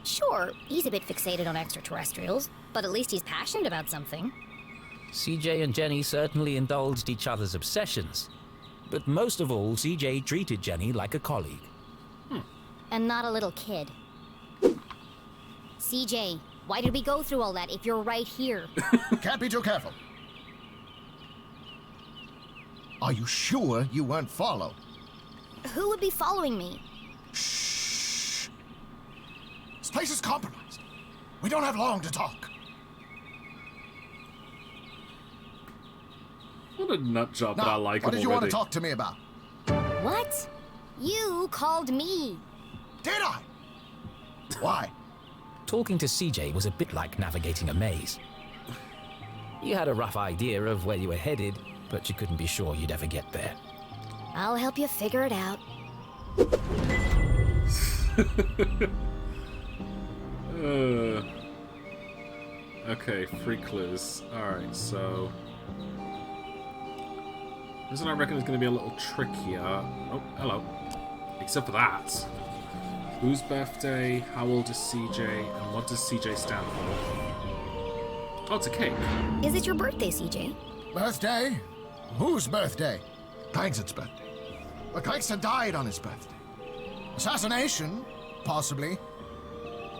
Sure, he's a bit fixated on extraterrestrials, but at least he's passionate about something. CJ and Jenny certainly indulged each other's obsessions. But most of all, CJ treated Jenny like a colleague. And not a little kid. CJ, why did we go through all that if you're right here? Can't be too careful. Are you sure you weren't followed? Who would be following me? Shh. This place is compromised. We don't have long to talk. What a nut job, but I like what him did you want to already. talk to me about? What? You called me. Did I? Why? Talking to CJ was a bit like navigating a maze. You had a rough idea of where you were headed, but you couldn't be sure you'd ever get there. I'll help you figure it out. Okay, free clues. Alright, so... this one I reckon is going to be a little trickier. Oh, hello. Except for that. Whose birthday, how old is CJ, and what does CJ stand for? Oh, it's a cake. Is it your birthday, CJ? Birthday? Whose birthday? Craig's birthday. But Craigson died on his birthday. Assassination? Possibly.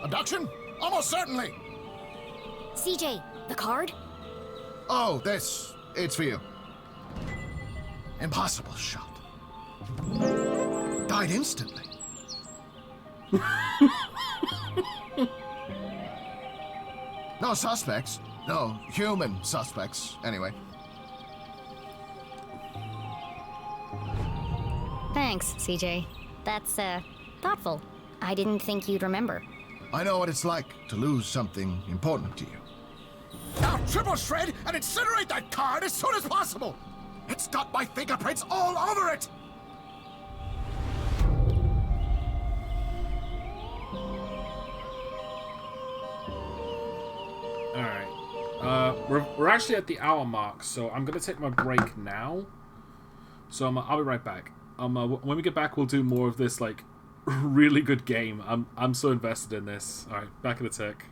Abduction? Almost certainly. CJ, the card? Oh, this. It's for you. Impossible shot. Died instantly. No suspects. No human suspects, anyway. Thanks, CJ. That's, thoughtful. I didn't think you'd remember. I know what it's like to lose something important to you. Now triple shred and incinerate that card as soon as possible! It's got my fingerprints all over it! Alright. We're actually at the hour mark, so I'm going to take my break now. So I'll be right back. When we get back, we'll do more of this, like, really good game. I'm so invested in this. Alright, back in a tick.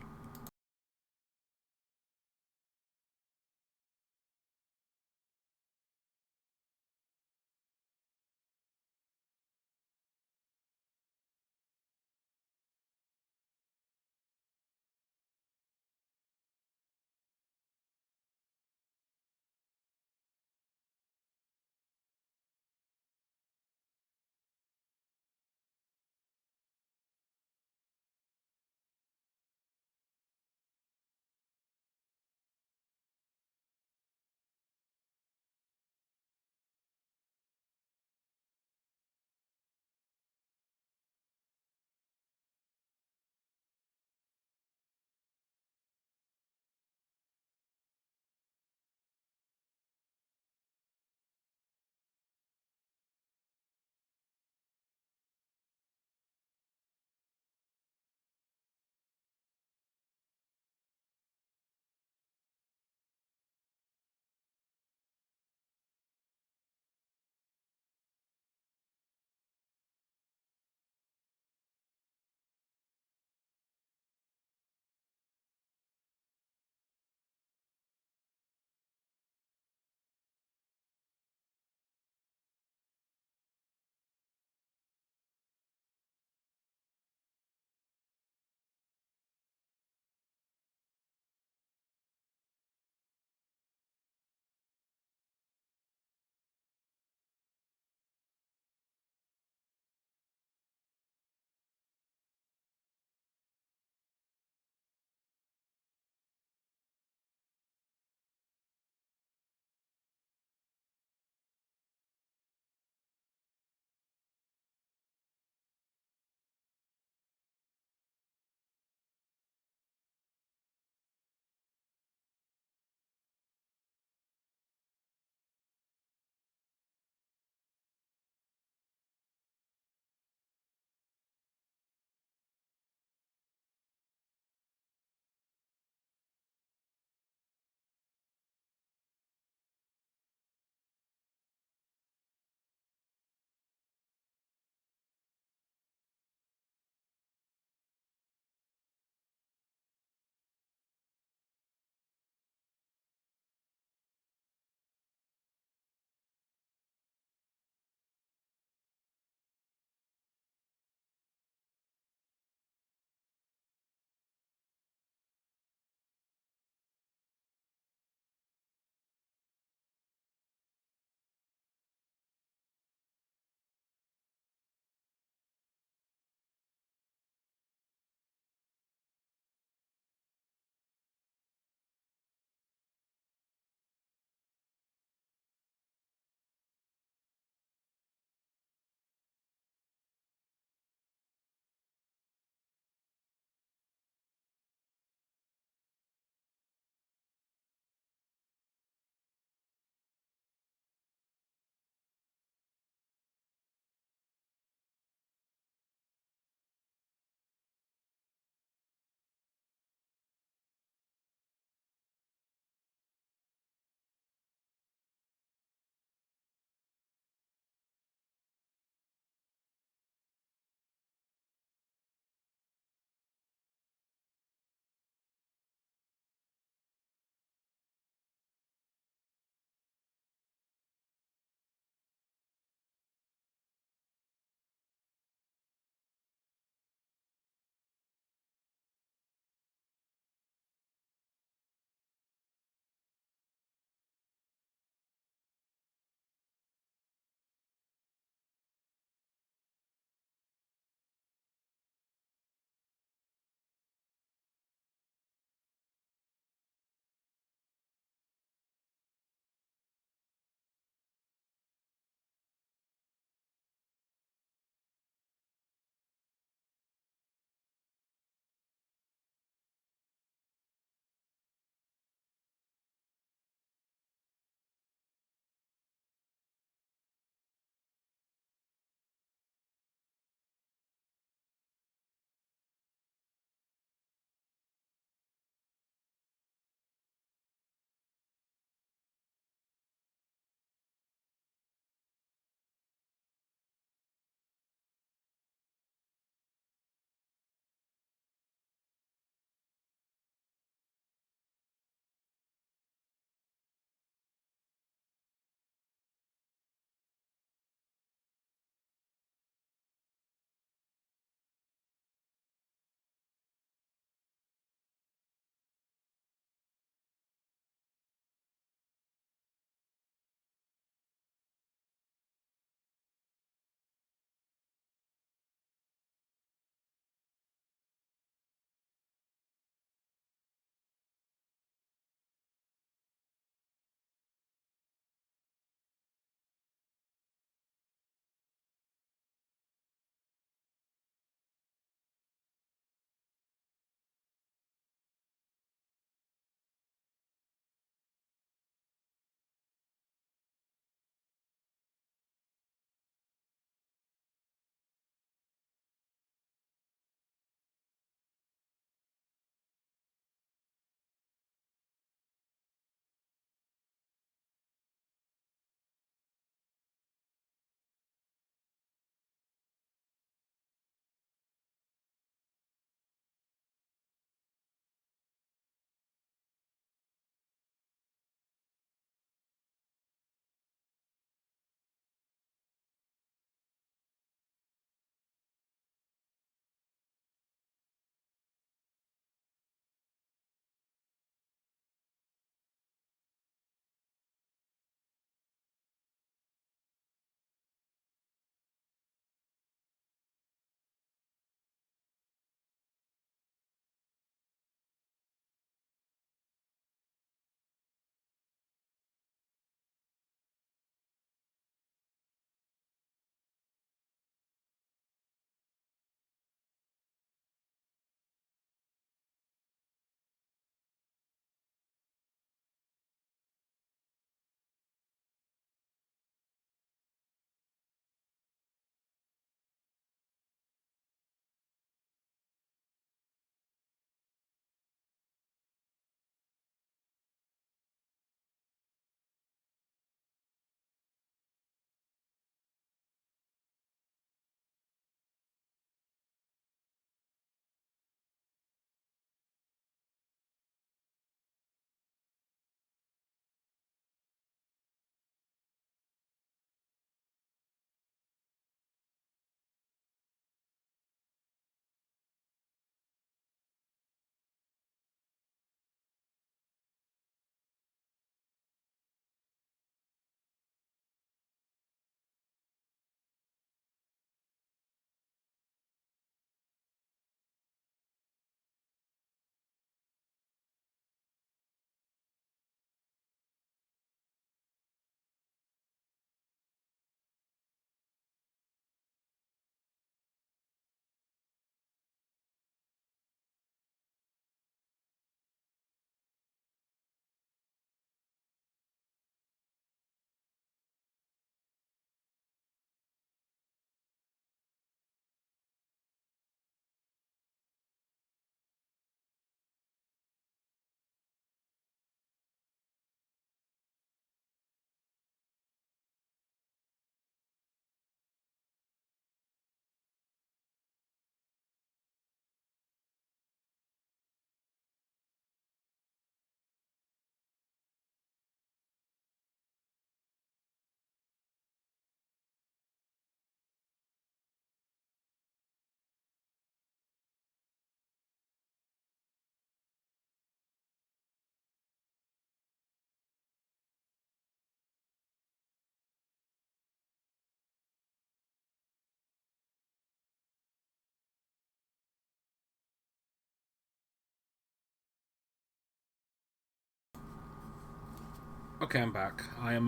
Okay, I'm back. I am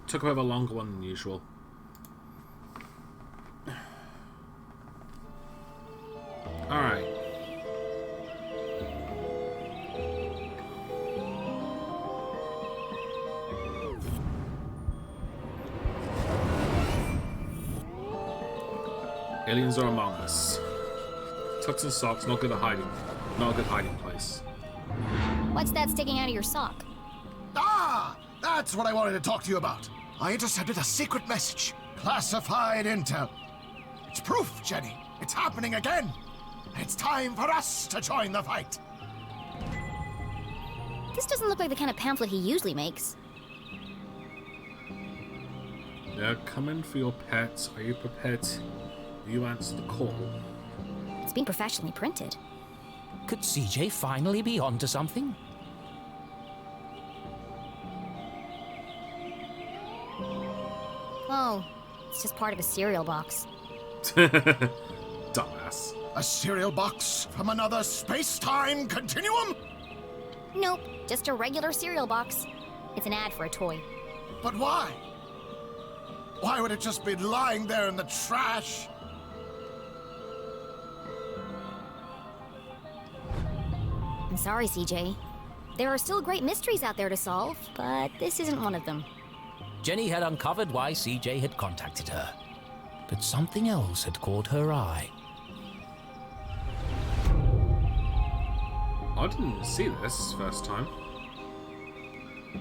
took a bit of a longer one than usual. Alright. Aliens are among us. Tucks and socks, not good at hiding. Not a good hiding place. What's that sticking out of your sock? Ah! That's what I wanted to talk to you about. I intercepted a secret message. Classified intel. It's proof, Jenny. It's happening again. It's time for us to join the fight. This doesn't look like the kind of pamphlet he usually makes. They're coming for your pets. Are you prepared? Do you answer the call? It's been professionally printed. Could CJ finally be onto something? Oh, it's just part of a cereal box. Dumbass. A cereal box from another space-time continuum? Nope, just a regular cereal box. It's an ad for a toy. But why? Why would it just be lying there in the trash? I'm sorry, CJ. There are still great mysteries out there to solve, but this isn't one of them. Jenny had uncovered why CJ had contacted her, but something else had caught her eye. I didn't see this first time.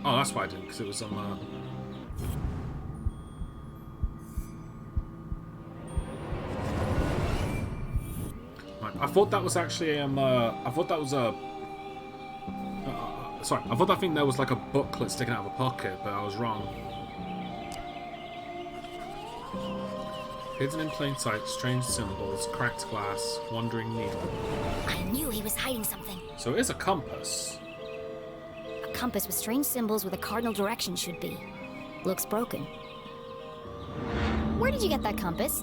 Oh, that's why I didn't, because it was on Right, I thought that was actually I thought that was a. Sorry, I thought that thing there was like a booklet sticking out of a pocket, but I was wrong. Hidden in plain sight, strange symbols, cracked glass, wandering needle. I knew he was hiding something. So it is a compass. A compass with strange symbols where the cardinal direction should be. Looks broken. Where did you get that compass?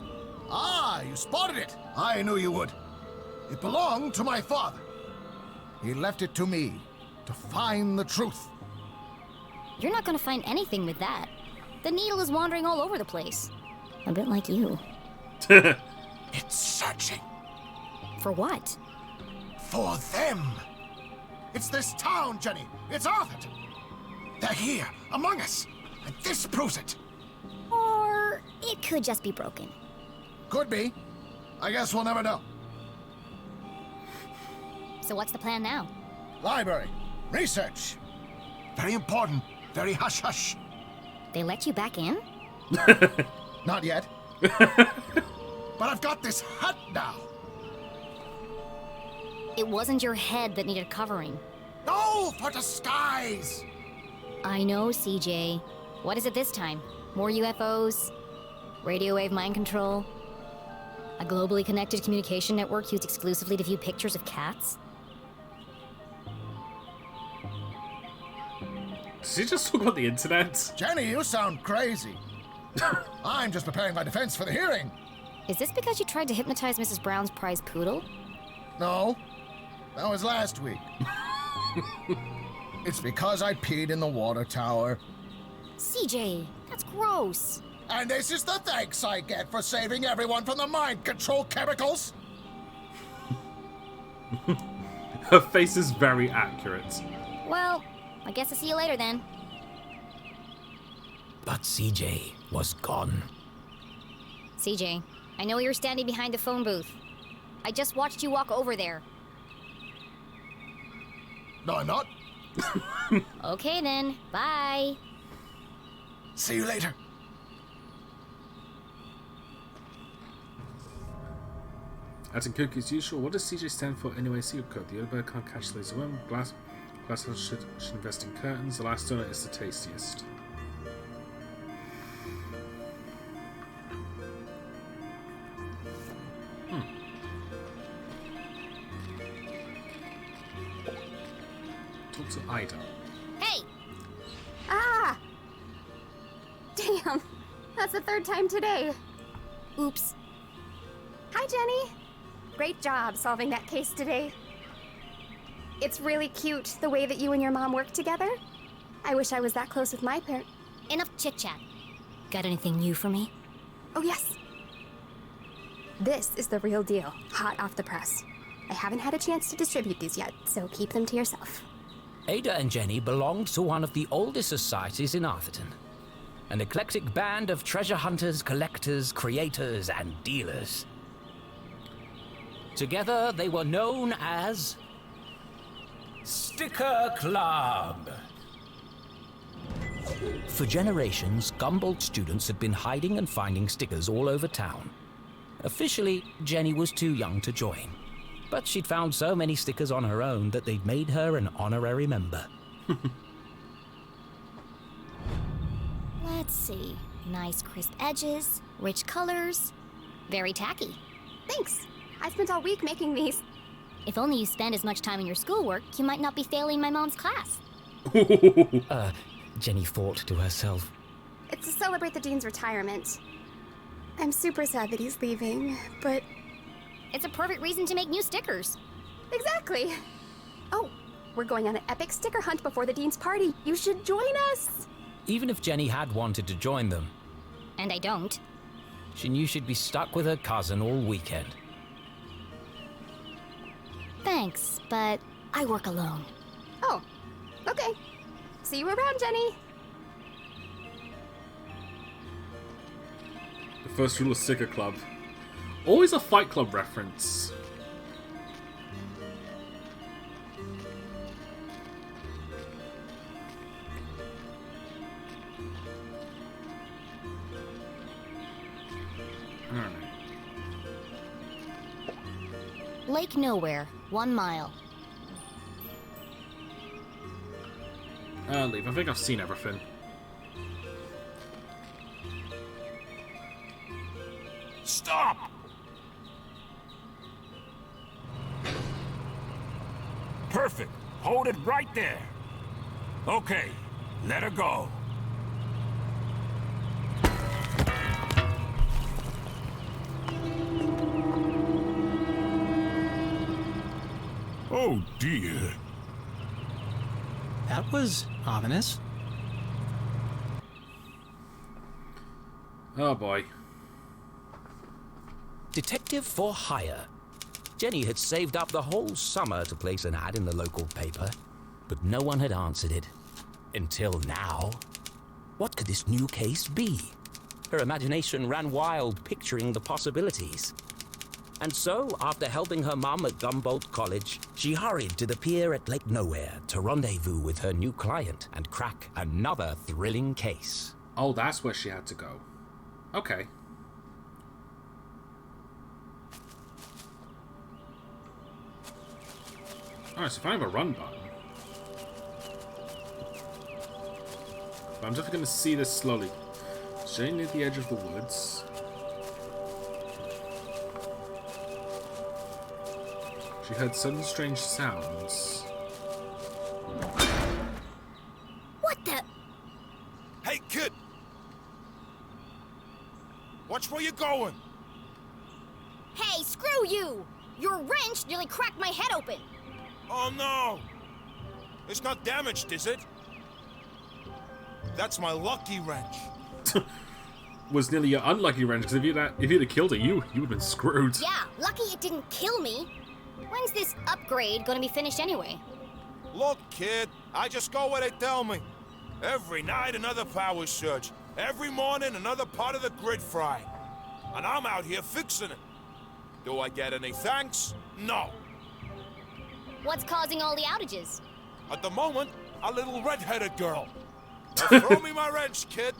Ah, you spotted it. I knew you would. It belonged to my father. He left it to me to find the truth. You're not going to find anything with that. The needle is wandering all over the place. A bit like you. It's searching. For what? For them. It's this town, Jenny. It's Arthurton. They're here, among us. And this proves it. Or it could just be broken. Could be. I guess we'll never know. So what's the plan now? Library. Research. Very important. Very hush-hush. They let you back in? Not yet. But I've got this hat now. It wasn't your head that needed covering. No, for disguise. I know, CJ. What is it this time? More UFOs? Radio wave mind control? A globally connected communication network used exclusively to view pictures of cats? Did he just talk about the internet? Jenny, you sound crazy. I'm just preparing my defense for the hearing. Is this because you tried to hypnotize Mrs. Brown's prize poodle? No, that was last week. It's because I peed in the water tower. CJ, that's gross. And this is the thanks I get for saving everyone from the mind control chemicals? Her face is very accurate. Well, I guess I'll see you later then. But CJ was gone. CJ, I know you're standing behind the phone booth. I just watched you walk over there. No, I'm not. Okay then, bye. See you later. As in Cookie as usual, what does CJ stand for anyway? Secret code. The other bird can't catch the laser worm. Glass should invest in curtains. The last donut is the tastiest. Talk to Ida. Hey! Ah! Damn, that's the third time today. Oops. Hi, Jenny. Great job solving that case today. It's really cute the way that you and your mom work together. I wish I was that close with my parent. Enough chit-chat. Got anything new for me? Oh, yes. This is the real deal, hot off the press. I haven't had a chance to distribute these yet, so keep them to yourself. Ada and Jenny belonged to one of the oldest societies in Arthurton. An eclectic band of treasure hunters, collectors, creators, and dealers. Together, they were known as... Sticker Club! For generations, Gumboldt students had been hiding and finding stickers all over town. Officially, Jenny was too young to join. But she'd found so many stickers on her own that they'd made her an honorary member. Let's see. Nice crisp edges, rich colors. Very tacky. Thanks. I spent all week making these. If only you spend as much time in your schoolwork, you might not be failing my mom's class. Jenny thought to herself. It's to celebrate the dean's retirement. I'm super sad that he's leaving, but... It's a perfect reason to make new stickers. Exactly. Oh, we're going on an epic sticker hunt before the dean's party. You should join us. Even if Jenny had wanted to join them, And I don't. she knew she'd be stuck with her cousin all weekend. Thanks, but I work alone. Oh, okay. See you around, Jenny. The first rule of Sticker Club. Always a Fight Club reference. Lake Nowhere, 1 mile. Leave. I think I've seen everything. Stop! Perfect. Hold it right there. Okay, let her go. Oh dear. That was ominous. Oh boy. Detective for hire. Jenny had saved up the whole summer to place an ad in the local paper, but no one had answered it. Until now. What could this new case be? Her imagination ran wild, picturing the possibilities. And so, after helping her mum at Gumboldt College, she hurried to the pier at Lake Nowhere to rendezvous with her new client and crack another thrilling case. Oh, that's where she had to go. Okay. Alright, so if I have a run button. But I'm just going to see this slowly. Staying near the edge of the woods. She heard sudden strange sounds. What the? Hey, kid! Watch where you're going! Hey, screw you! Your wrench nearly cracked my head open. Oh no! It's not damaged, is it? That's my lucky wrench. Was nearly your unlucky wrench, because if you'd have killed her, you would have been screwed. Yeah, lucky it didn't kill me. When's this upgrade gonna be finished anyway? Look, kid, I just go where they tell me. Every night another power surge. Every morning another part of the grid fried. And I'm out here fixing it. Do I get any thanks? No. What's causing all the outages? At the moment, a little red-headed girl. Now throw me my wrench, kid.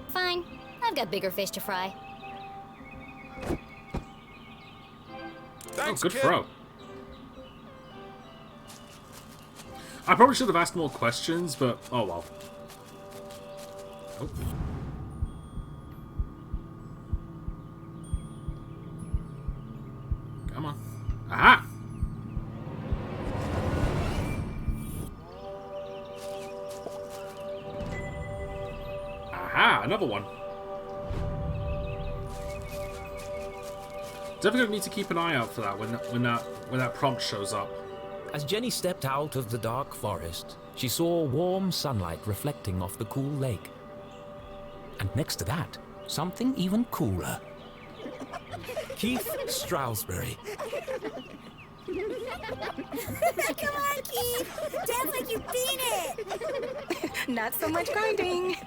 Fine. I've got bigger fish to fry. Thanks, good kid. throw. I probably should have asked more questions, but oh well. Oh. Come on. Aha! Aha! Another one. Definitely need to keep an eye out for that when that prompt shows up. As Jenny stepped out of the dark forest, she saw warm sunlight reflecting off the cool lake. And next to that, something even cooler. Keith Strossberry. Come on, Keith! Dance like you beat it! Not so much grinding.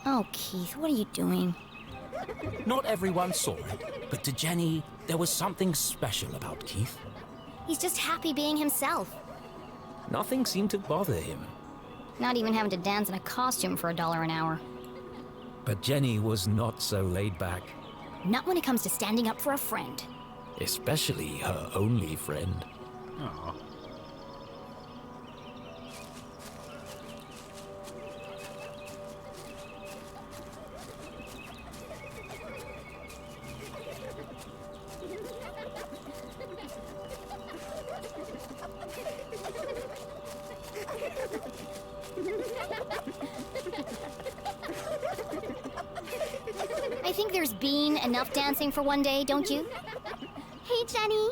Oh, Keith, what are you doing? Not everyone saw it, but to Jenny, there was something special about Keith. He's just happy being himself. Nothing seemed to bother him. Not even having to dance in a costume for $1 an hour. But Jenny was not so laid back. Not when it comes to standing up for a friend. Especially her only friend. Aww. I think there's been enough dancing for one day, don't you? Hey, Jenny.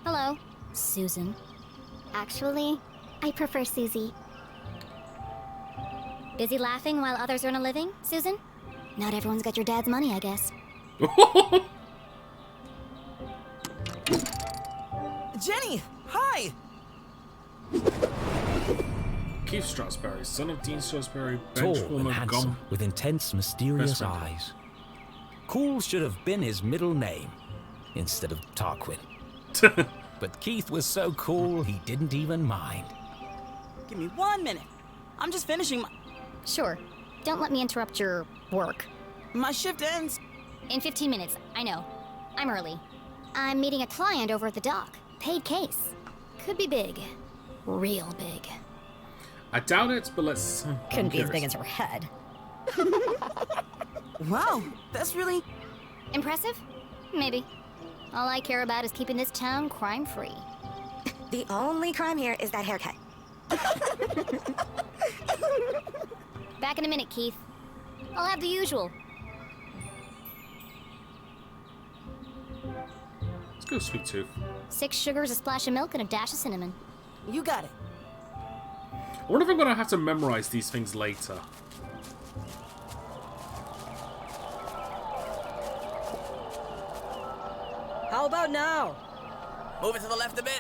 Hello, Susan. Actually, I prefer Susie. Busy laughing while others earn a living, Susan? Not everyone's got your dad's money, I guess. Jenny, hi! Keith Strossberry, son of Dean Strossberry, Tall benchwarmer, and handsome, gum. with intense, mysterious Best friend. eyes. Cool should have been his middle name, instead of Tarquin. But Keith was so cool, he didn't even mind. Give me 1 minute. I'm just finishing my... Sure. Don't let me interrupt your work. My shift ends. In 15 minutes, I know. I'm early. I'm meeting a client over at the dock. Paid case. Could be big. Real big. I doubt it, but let's... Couldn't be as big as her head. Wow, that's really... Impressive? Maybe. All I care about is keeping this town crime-free. The only crime here is that haircut. Back in a minute, Keith. I'll have the usual. Let's go Sweet Tooth. 6 sugars, a splash of milk, and a dash of cinnamon. You got it. I wonder if I'm going to have to memorize these things later. How about now? Move it to the left a bit.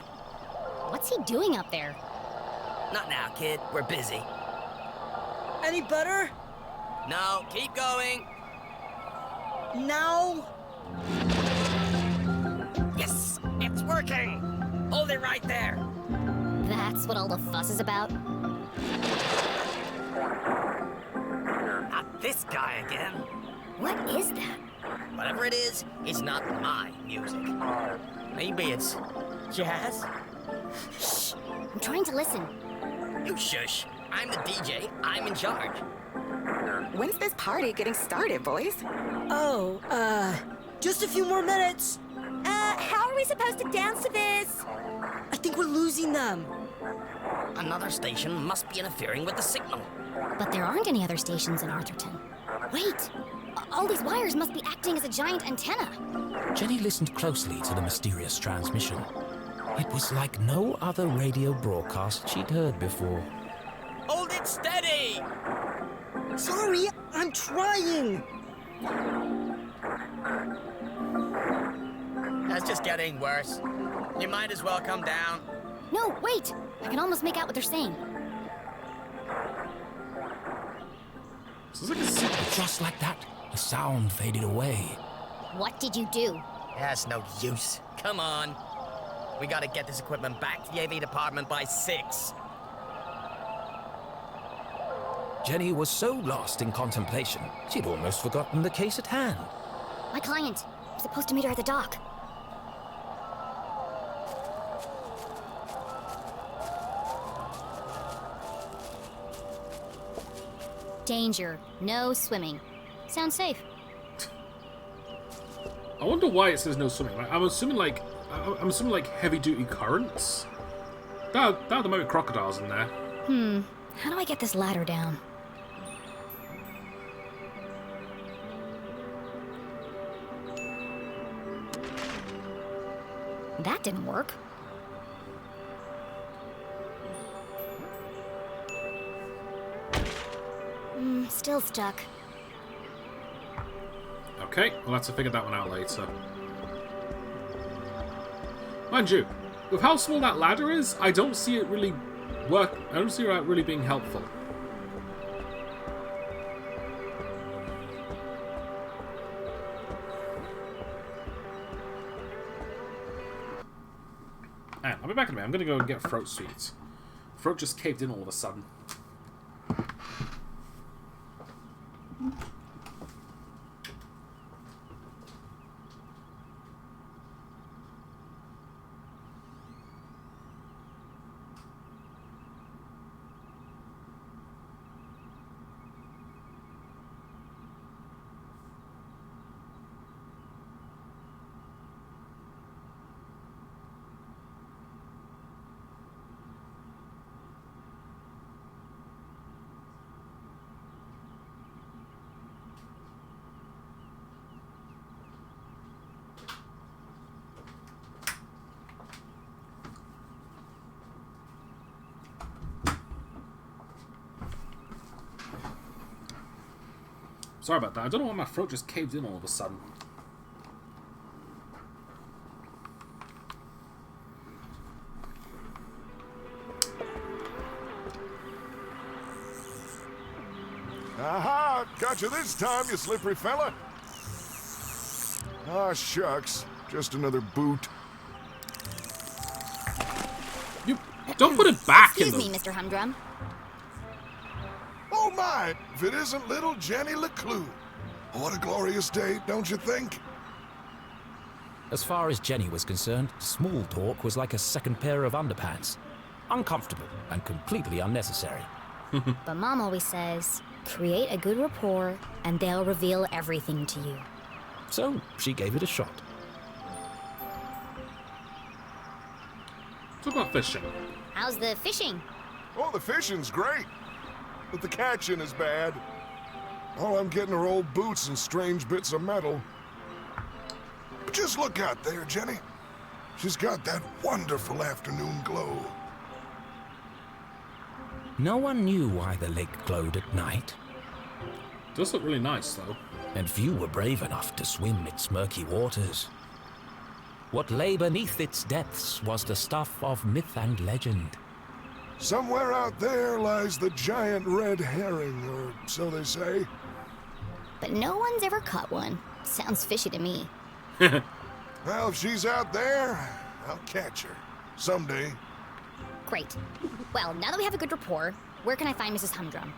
What's he doing up there? Not now, kid. We're busy. Any better? No, keep going. Now? Yes, it's working. Hold it right there. That's what all the fuss is about? Not this guy again. What is that? Whatever it is, it's not my music. Maybe it's jazz? Shh! I'm trying to listen. You shush. I'm the DJ. I'm in charge. When's this party getting started, boys? Oh, just a few more minutes. How are we supposed to dance to this? I think we're losing them. Another station must be interfering with the signal. But there aren't any other stations in Arthurton. Wait! All these wires must be acting as a giant antenna. Jenny listened closely to the mysterious transmission. It was like no other radio broadcast she'd heard before. Hold it steady! Sorry, I'm trying. That's just getting worse. You might as well come down. No, wait! I can almost make out what they're saying. Sounds like a secret. Just like that, the sound faded away. What did you do? That's no use. Come on. We gotta get this equipment back to the AV department by 6. Jenny was so lost in contemplation, she'd almost forgotten the case at hand. My client. I'm supposed to meet her at the dock. Danger. No swimming. Sounds safe. I wonder why it says no swimming. Like, I'm assuming like heavy duty currents. There might be crocodiles in there. How do I get this ladder down? That didn't work. still stuck. Okay, we'll have to figure that one out later. Mind you, with how small that ladder is, I don't see it really work. I don't see it really being helpful. Alright, I'll be back in a minute. I'm gonna go and get throat sweets. Throat just caved in all of a sudden. Sorry about that. I don't know why my throat just caved in all of a sudden. Aha! Got you this time, you slippery fella. Ah, shucks. Just another boot. You don't put it back in the... Excuse me, Mr. Humdrum. Oh my! If it isn't little Jenny LeClue. What a glorious day, don't you think? As far as Jenny was concerned, small talk was like a second pair of underpants. Uncomfortable and completely unnecessary. But Mom always says, create a good rapport and they'll reveal everything to you. So she gave it a shot. Talk about fishing. How's the fishing? Oh, the fishing's great. But the catching is bad. All I'm getting are old boots and strange bits of metal. But just look out there, Jenny. She's got that wonderful afternoon glow. No one knew why the lake glowed at night. It does look really nice, though. And few were brave enough to swim its murky waters. What lay beneath its depths was the stuff of myth and legend. Somewhere out there lies the giant red herring, or so they say. But no one's ever caught one. Sounds fishy to me. Well, if she's out there, I'll catch her. Someday. Great. Well, now that we have a good rapport, where can I find Mrs. Humdrum?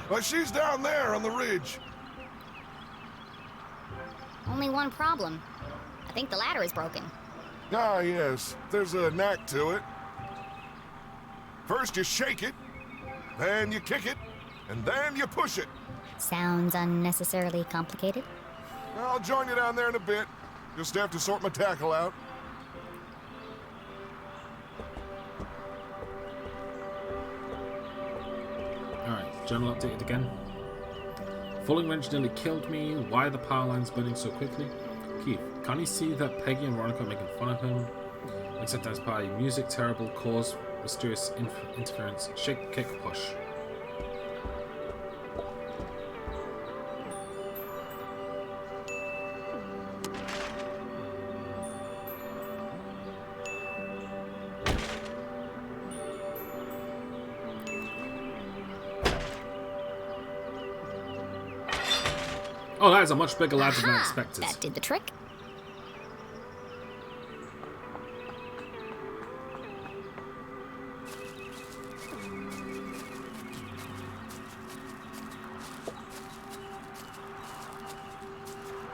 Well, she's down there on the ridge. Only one problem. I think the ladder is broken. Ah, yes. There's a knack to it. First you shake it, then you kick it, and then you push it. Sounds unnecessarily complicated. I'll join you down there in a bit. Just have to sort my tackle out. Alright, journal updated again. Falling wrench nearly killed me. Why are the power lines burning so quickly? Keith, can't you see that Peggy and Veronica are making fun of him? Except as by music, terrible, cause, mysterious interference, shake, kick, push. Oh, that is a much bigger ladder than I expected. That did the trick.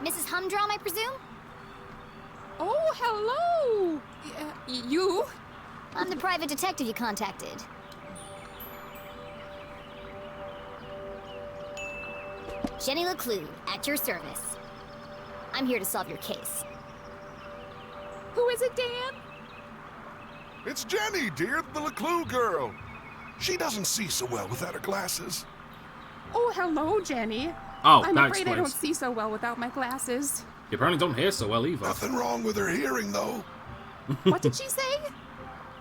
Mrs. Humdrum, I presume? Oh, hello! You? I'm the private detective you contacted. Jenny LeClue, at your service. I'm here to solve your case. Who is it, Dan? It's Jenny, dear, the LeClue girl. She doesn't see so well without her glasses. Oh, hello, Jenny. Oh, I'm that afraid I don't explains. see so well without my glasses. You apparently don't hear so well either. Nothing wrong with her hearing, though. What did she say?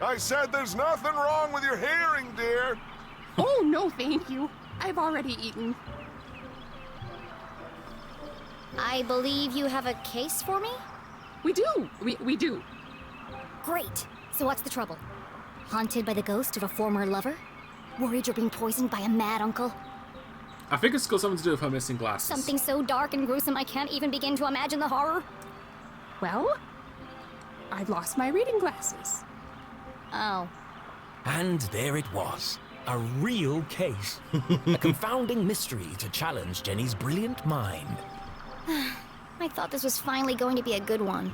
I said there's nothing wrong with your hearing, dear. Oh, no, thank you. I've already eaten. I believe you have a case for me? We do. We do. Great. So what's the trouble? Haunted by the ghost of a former lover? Worried you're being poisoned by a mad uncle? I think it's got something to do with her missing glasses. Something so dark and gruesome I can't even begin to imagine the horror? Well, I've lost my reading glasses. Oh. And there it was. A real case. A confounding mystery to challenge Jenny's brilliant mind. I thought this was finally going to be a good one.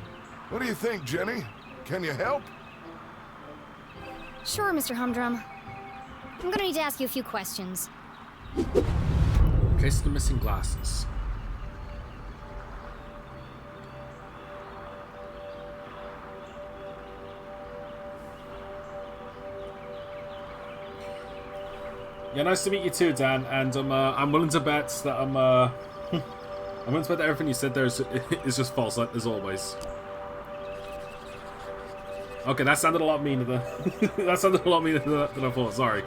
What do you think, Jenny? Can you help? Sure, Mr. Humdrum. I'm gonna need to ask you a few questions. Case of the missing glasses. Yeah, nice to meet you too, Dan. And I'm willing to bet that I'm willing to bet that everything you said there is just false, as always. Okay, that sounded a lot meaner than that sounded a lot meaner than I thought. Sorry.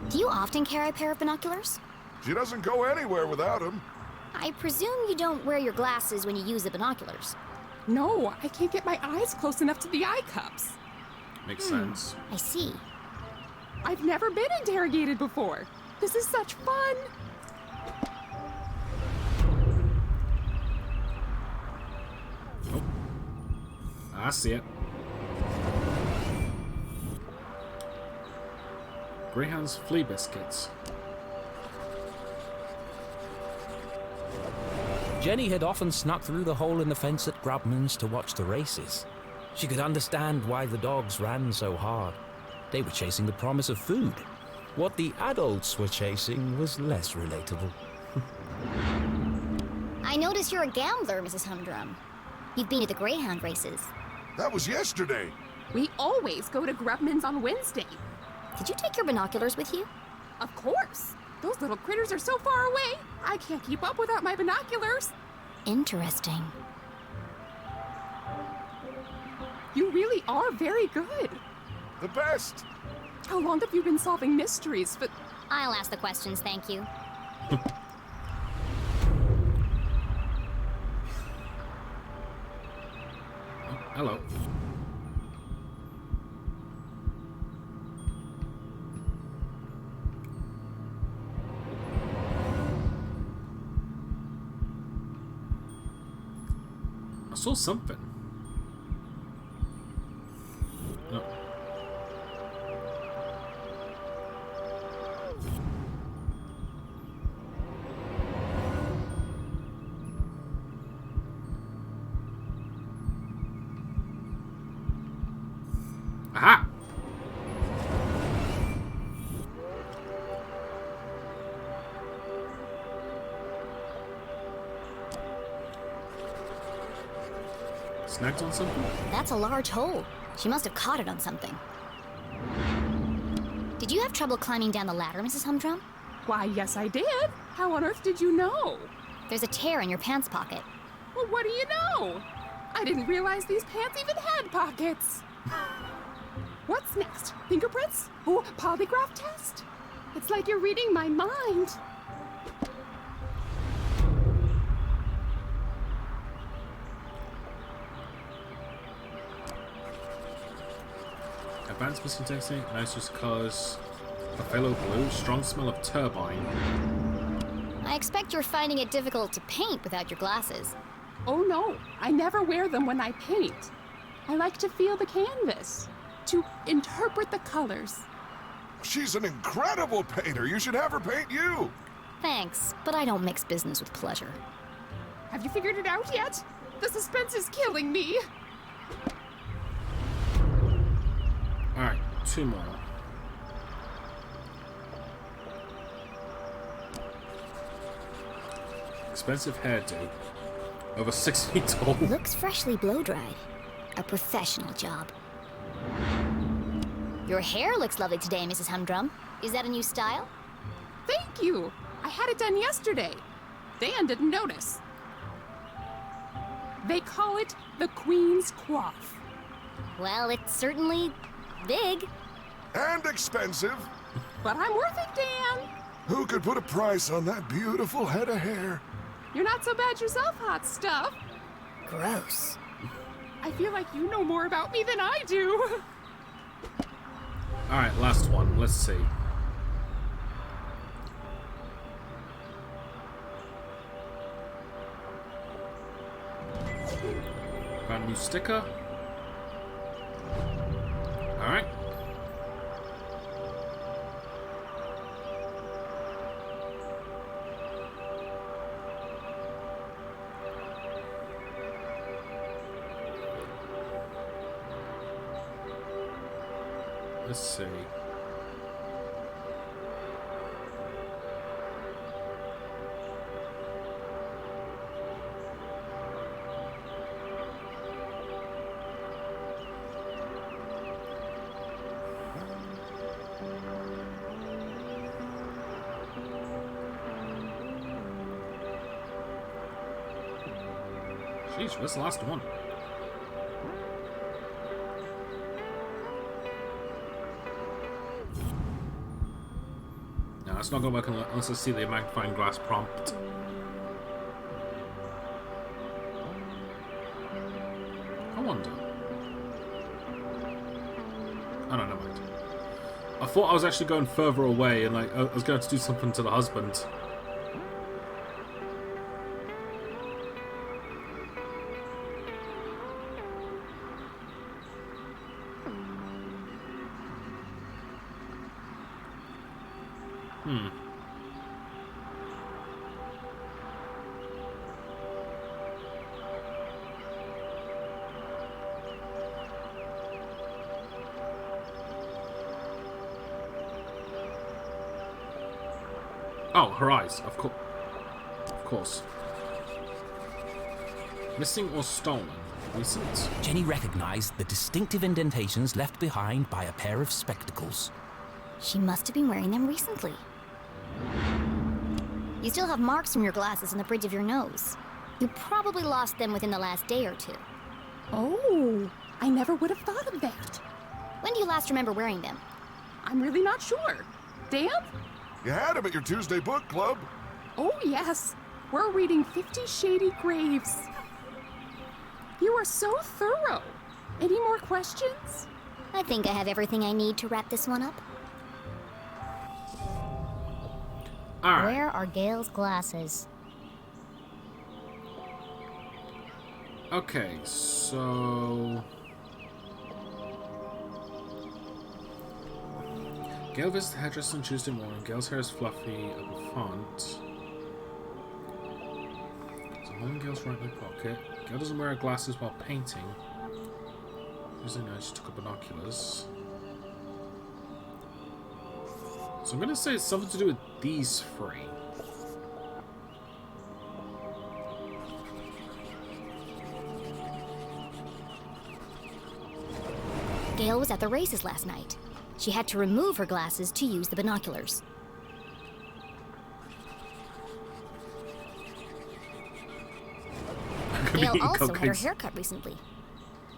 Do you often carry a pair of binoculars? She doesn't go anywhere without them. I presume you don't wear your glasses when you use the binoculars. No, I can't get my eyes close enough to the eye cups. Makes sense. I see. I've never been interrogated before. This is such fun. Oh. I see it. Greyhound's flea biscuits. Jenny had often snuck through the hole in the fence at Grubman's to watch the races. She could understand why the dogs ran so hard. They were chasing the promise of food. What the adults were chasing was less relatable. I notice you're a gambler, Mrs. Humdrum. You've been to the Greyhound races. That was yesterday. We always go to Grubman's on Wednesday. Did you take your binoculars with you? Of course. Those little critters are so far away. I can't keep up without my binoculars. Interesting. You really are very good. The best. How long have you been solving mysteries? But I'll ask the questions, thank you. Hello. I saw something. No. Aha! Snagged on something? That's a large hole. She must have caught it on something. Did you have trouble climbing down the ladder, Mrs. Humdrum? why, yes, I did. How on earth did you know? There's a tear in your pants pocket. Well, what do you know? I didn't realize these pants even had pockets. What's next? Fingerprints? Oh, polygraph test? It's like you're reading my mind. Advanced missing technique, notice colors, a fellow blue, strong smell of turbine. I expect you're finding it difficult to paint without your glasses. Oh no, I never wear them when I paint. I like to feel the canvas, to interpret the colors. She's an incredible painter. You should have her paint you. Thanks, but I don't mix business with pleasure. Have you figured it out yet? The suspense is killing me. Alright, 2 more. Expensive hairdo. Over 6 feet tall. Looks freshly blow-dried. A professional job. Your hair looks lovely today, Mrs. Humdrum. Is that a new style? Thank you. I had it done yesterday. Dan didn't notice. They call it the Queen's Coif. Well, it's certainly big. And expensive. But I'm worth it, Dan. Who could put a price on that beautiful head of hair? You're not so bad yourself, hot stuff. Gross. I feel like you know more about me than I do. Alright, last one. Let's see. Got a new sticker. Alright. Let's see. Jeez, where's the last one? No, it's not going to work unless I see the magnifying glass prompt. I wonder. Oh no, never mind. I thought I was actually going further away and like I was going to do something to the husband. Oh, her eyes, of course. Of course. Missing or stolen? Recent? Jenny recognized the distinctive indentations left behind by a pair of spectacles. She must have been wearing them recently. You still have marks from your glasses on the bridge of your nose. You probably lost them within the last day or two. Oh, I never would have thought of that. When do you last remember wearing them? I'm really not sure. Dan? You had them at your Tuesday book club. Oh, yes. We're reading 50 Shady Graves. You are so thorough. Any more questions? I think I have everything I need to wrap this one up. Alright. Where are Gayle's glasses? Okay, so... Gayle visits the hairdresser on Tuesday morning. Gayle's hair is fluffy at the front. There's a hole in Gayle's right leg pocket. Gayle doesn't wear her glasses while painting. Tuesday night she took her binoculars. So I'm going to say it's something to do with these three. Gayle was at the races last night. She had to remove her glasses to use the binoculars. Gayle also had her hair cut recently.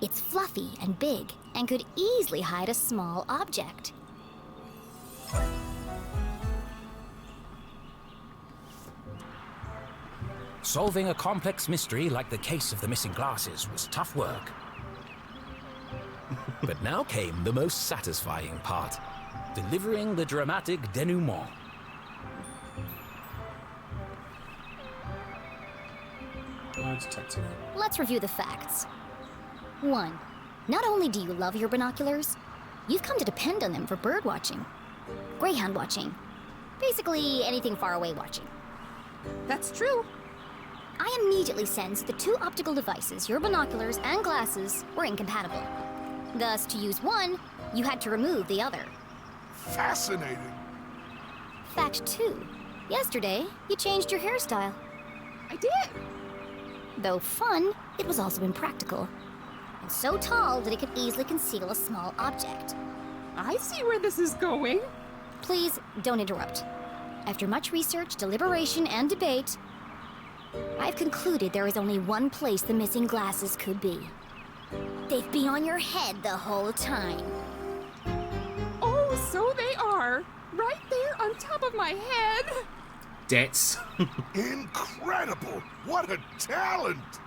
It's fluffy and big, and could easily hide a small object. Solving a complex mystery like the case of the missing glasses was tough work. But now came the most satisfying part, delivering the dramatic denouement. Detective. Let's review the facts. 1. Not only do you love your binoculars, you've come to depend on them for bird watching, greyhound watching, basically anything far away watching. That's true. I immediately sensed the two optical devices, your binoculars and glasses, were incompatible. Thus, to use one, you had to remove the other. Fascinating. Fact 2. Yesterday, you changed your hairstyle. I did. Though fun, it was also impractical. And so tall that it could easily conceal a small object. I see where this is going. Please, don't interrupt. After much research, deliberation, and debate, I've concluded there is only one place the missing glasses could be. They've been on your head the whole time. Oh are. Right there on top of my head. Debts. Incredible! What a talent!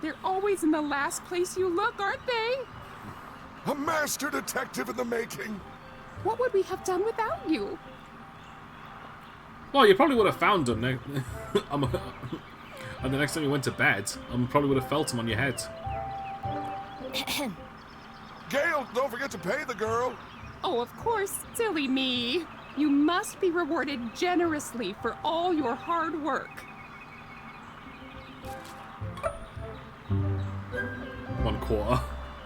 They're always in the last place you look, aren't they? A master detective in the making. What would we have done without you? Well, you probably would have found them. And the next time you went to bed, probably would have felt them on your head. Gayle, don't forget to pay the girl. Oh, of course, silly me. You must be rewarded generously for all your hard work. 1/4.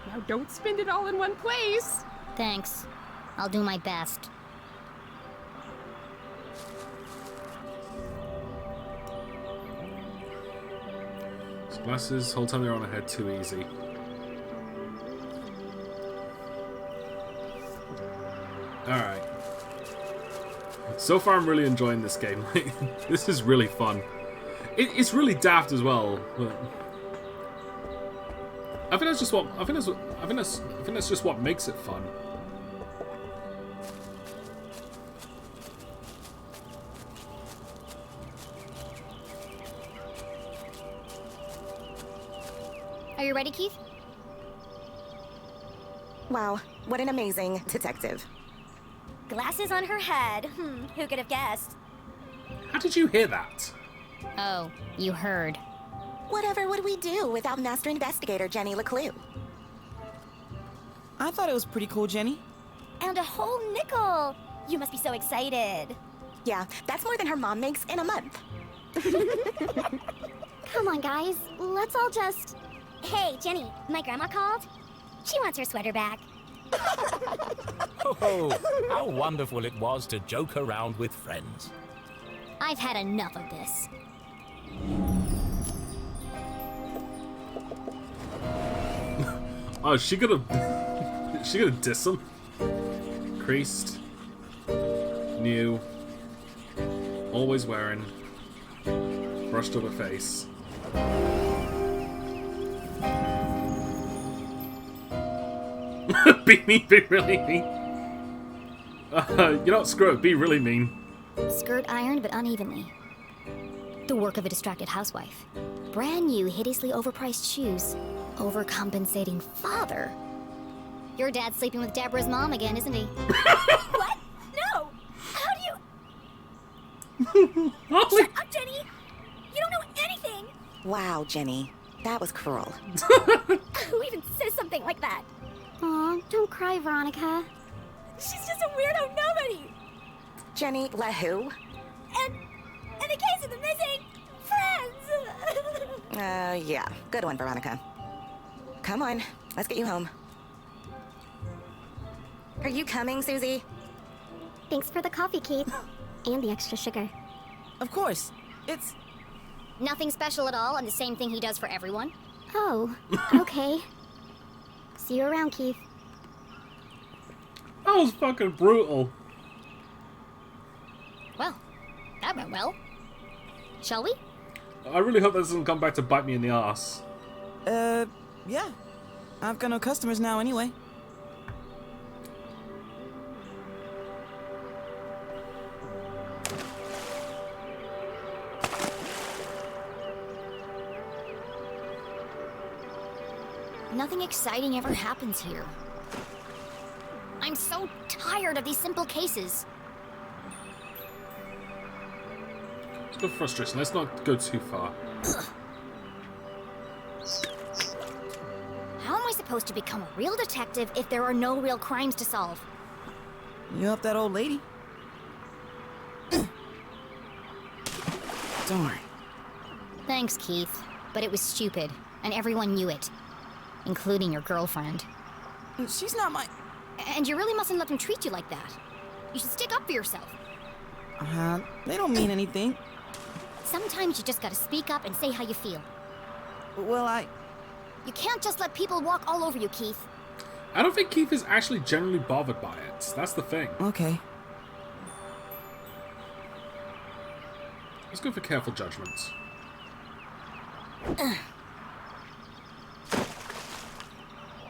Now don't spend it all in one place. Thanks. I'll do my best. These glasses, whole time they're on her head, too easy. Alright. So far I'm really enjoying this game. This is really fun. It's really daft as well, but I think that's just what I think that's just what makes it fun. Are you ready, Keith? Wow, what an amazing detective. Glasses on her head. Who could have guessed? How did you hear that? Oh, you heard. Whatever would we do without Master Investigator Jenny LeClue? I thought it was pretty cool, Jenny. And a whole nickel. You must be so excited. Yeah, that's more than her mom makes in a month. Come on, guys. Let's all just... Hey, Jenny, my grandma called. She wants her sweater back. Oh, how wonderful it was to joke around with friends. I've had enough of this. Oh, she gonna diss him? Creased, new, always wearing, brushed over face. Be mean, be really mean. You know what, screw it, be really mean. Skirt ironed but unevenly. The work of a distracted housewife. Brand new, hideously overpriced shoes. Overcompensating father. Your dad's sleeping with Deborah's mom again, isn't he? What? No! How do you... Shut up, Jenny! You don't know anything! Wow, Jenny. That was cruel. Who even says something like that? Aw, don't cry, Veronica. She's just a weirdo nobody! Jenny, let who? And the case of the missing friends! Yeah. Good one, Veronica. Come on, let's get you home. Are you coming, Susie? Thanks for the coffee, Keith. And the extra sugar. Of course. It's... Nothing special at all, and the same thing he does for everyone. Oh, okay. See you around, Keith. That was fucking brutal. Well, that went well. Shall we? I really hope that doesn't come back to bite me in the ass. Yeah. I've got no customers now anyway. Nothing exciting ever happens here. I'm so tired of these simple cases. It's good frustration. Let's not go too far. How am I supposed to become a real detective if there are no real crimes to solve? You help that old lady. Darn. Thanks, Keith. But it was stupid, and everyone knew it. Including your girlfriend. She's not my... And you really mustn't let them treat you like that. You should stick up for yourself. They don't mean anything. Sometimes you just gotta speak up and say how you feel. Well, You can't just let people walk all over you, Keith. I don't think Keith is actually generally bothered by it. That's the thing. Okay. Let's go for careful judgment.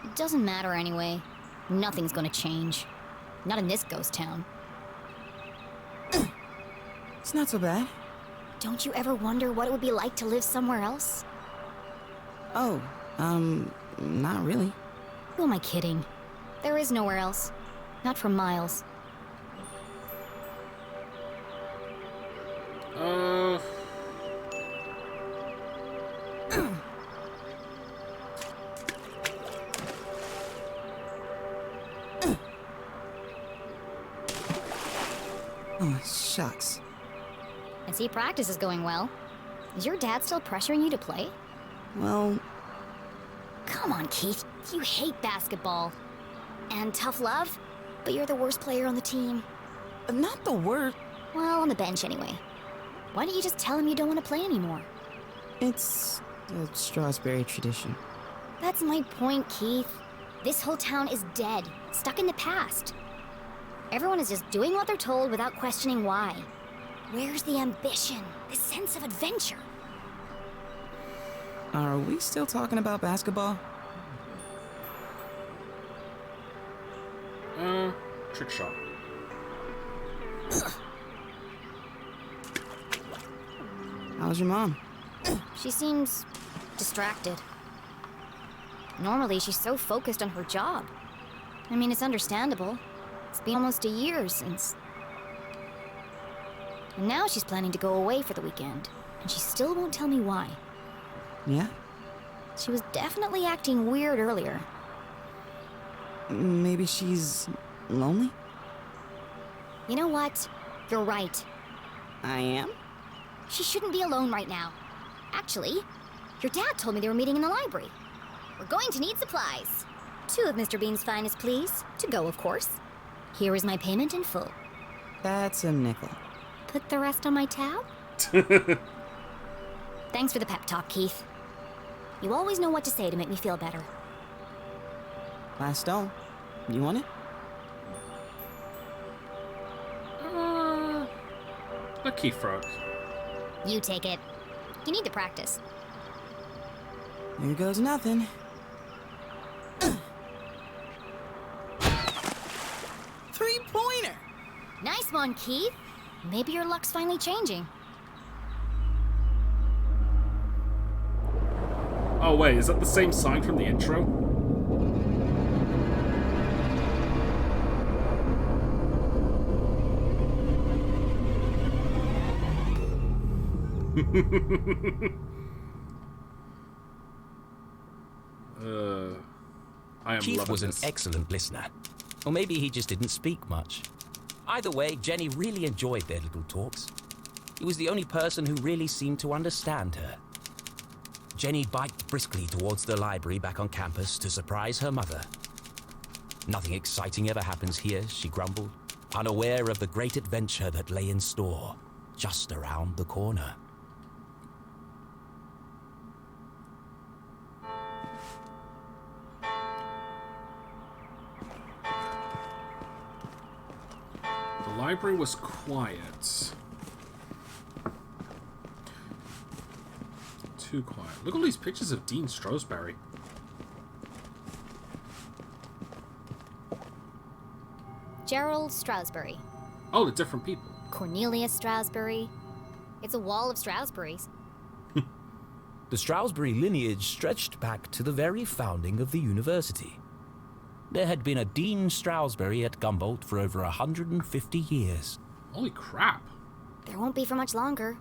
It doesn't matter anyway. Nothing's gonna change. Not in this ghost town. It's not so bad. Don't you ever wonder what it would be like to live somewhere else? Oh, not really. Who am I kidding? There is nowhere else. Not for miles. Oh, shucks. I see practice is going well. Is your dad still pressuring you to play? Well... Come on, Keith. You hate basketball. And tough love, but you're the worst player on the team. Not the worst. Well, on the bench anyway. Why don't you just tell him you don't want to play anymore? It's a Strossberry tradition. That's my point, Keith. This whole town is dead, stuck in the past. Everyone is just doing what they're told without questioning why. Where's the ambition, the sense of adventure? Are we still talking about basketball? Trick shot. How's your mom? She seems distracted. Normally, she's so focused on her job. I mean, it's understandable. It's been almost a year since... And now she's planning to go away for the weekend, and she still won't tell me why. Yeah? She was definitely acting weird earlier. Maybe she's lonely? You know what? You're right. I am? She shouldn't be alone right now. Actually, your dad told me they were meeting in the library. We're going to need supplies. 2 of Mr. Bean's finest, please. To go, of course. Here is my payment in full. That's a nickel. Put the rest on my tab? Thanks for the pep talk, Keith. You always know what to say to make me feel better. Last stone. You want it? Let Keith throw it. You take it. You need to practice. Here goes nothing. Three-pointer! Nice one, Keith. Maybe your luck's finally changing. Oh wait, is that the same sign from the intro? I am Keith loving was an this. excellent listener. Or maybe he just didn't speak much. Either way, Jenny really enjoyed their little talks. He was the only person who really seemed to understand her. Jenny biked briskly towards the library back on campus to surprise her mother. Nothing exciting ever happens here, she grumbled, unaware of the great adventure that lay in store, just around the corner. The library was quiet. Too quiet. Look at all these pictures of Dean Strossberry. Gerald Strossberry. Oh, the different people. Cornelius Strossberry. It's a wall of Strossberries. The Strossberry lineage stretched back to the very founding of the university. There had been a Dean Strossberry at Gumboldt for over 150 years. Holy crap. There won't be for much longer.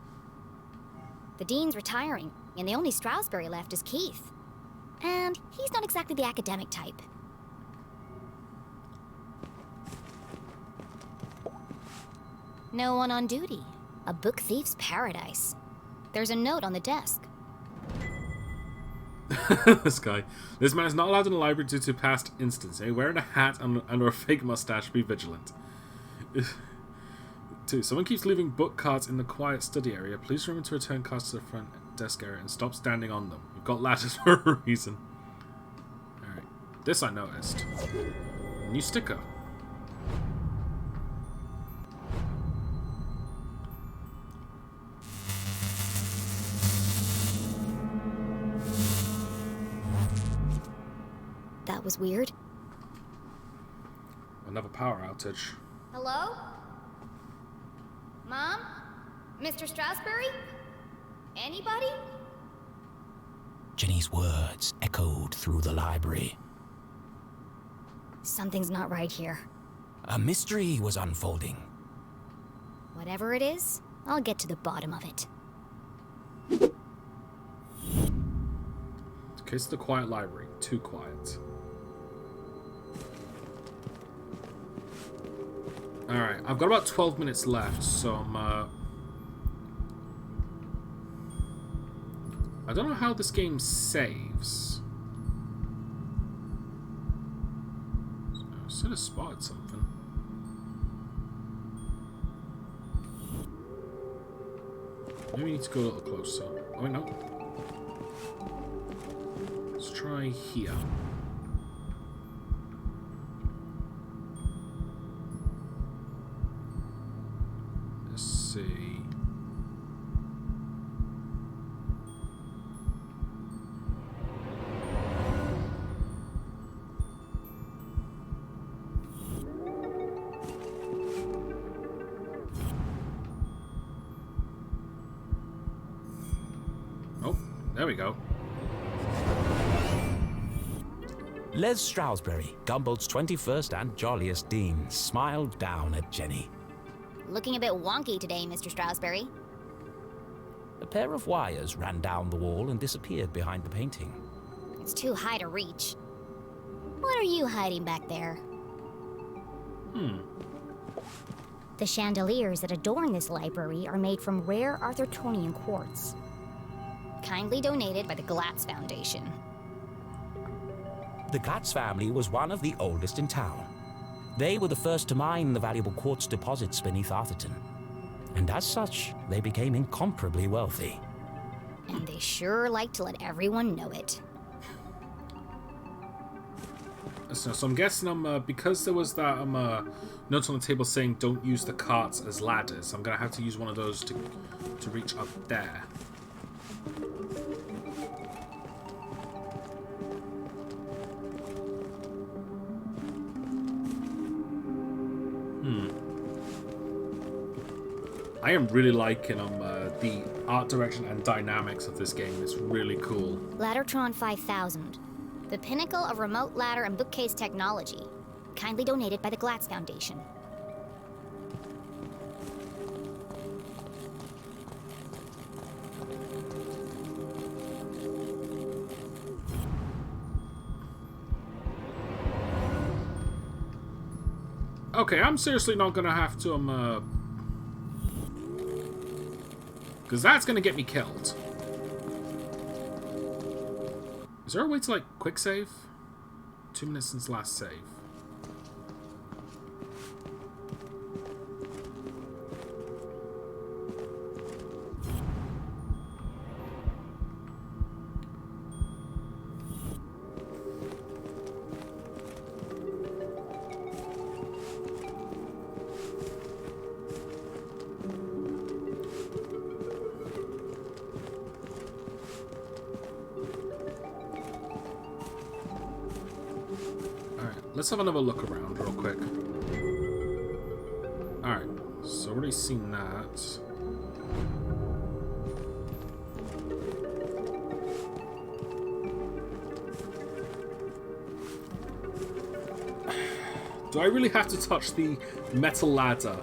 The dean's retiring, and the only Strossberry left is Keith. And he's not exactly the academic type. No one on duty. A book thief's paradise. There's a note on the desk. This guy. This man is not allowed in the library due to past incidents. Wearing a hat and or a fake mustache, be vigilant. 2. Someone keeps leaving book cards in the quiet study area. Please remember to return cards to the front desk area and stop standing on them. You've got ladders for a reason. Alright. This I noticed. New sticker. That was weird. Another power outage. Hello? Mom? Mr. Strossberry? Anybody? Jenny's words echoed through the library. Something's not right here. A mystery was unfolding. Whatever it is, I'll get to the bottom of it. Case of the quiet library. Too quiet. Alright, I've got about 12 minutes left, so I'm, I don't know how this game saves. I should have spotted something. Maybe we need to go a little closer. Oh, wait, no. Let's try here. Let's see. Oh, there we go. Les Strossberry, Gumbold's 21st and jolliest dean, smiled down at Jenny. Looking a bit wonky today, Mr. Strossberry. A pair of wires ran down the wall and disappeared behind the painting. It's too high to reach. What are you hiding back there? The chandeliers that adorn this library are made from rare Arthurtonian quartz. Kindly donated by the Glatz Foundation. The Glatz family was one of the oldest in town. They were the first to mine the valuable quartz deposits beneath Arthurton. And as such, they became incomparably wealthy. And they sure like to let everyone know it. So I'm guessing because there was that note on the table saying don't use the carts as ladders, I'm gonna have to use one of those to reach up there. I am really liking the art direction and dynamics of this game. It's really cool. Laddertron 5000. The pinnacle of remote ladder and bookcase technology. Kindly donated by the Glatz Foundation. Okay, I'm seriously not gonna have to because that's gonna get me killed. Is there a way to, like, quick save? 2 minutes since last save. Let's have another look around real quick. Alright, so already seen that. Do I really have to touch the metal ladder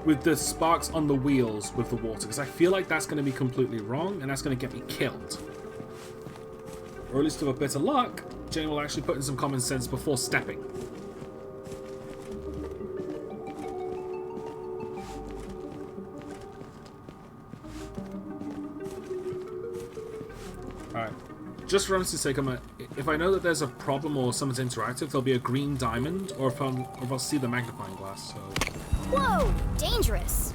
with the sparks on the wheels with the water? Because I feel like that's going to be completely wrong and that's going to get me killed. Or at least with a bit of luck, Jenny will actually put in some common sense before stepping. Alright. Just for honesty's sake, if I know that there's a problem or someone's interactive, there'll be a green diamond, or if I'll see the magnifying glass, so... Whoa! Dangerous!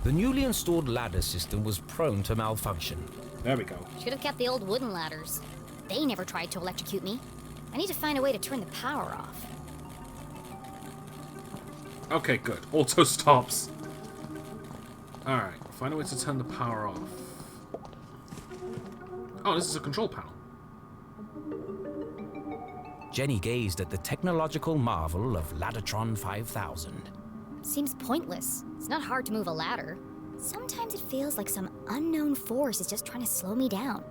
The newly installed ladder system was prone to malfunction. There we go. Should have kept the old wooden ladders. They never tried to electrocute me. I need to find a way to turn the power off. Okay, good. Auto stops. Alright, find a way to turn the power off. Oh, this is a control panel. Jenny gazed at the technological marvel of Laddertron 5000. Seems pointless. It's not hard to move a ladder. Sometimes it feels like some unknown force is just trying to slow me down.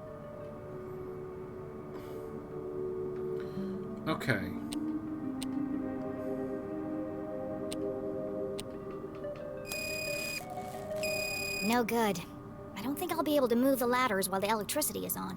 Okay. No good. I don't think I'll be able to move the ladders while the electricity is on.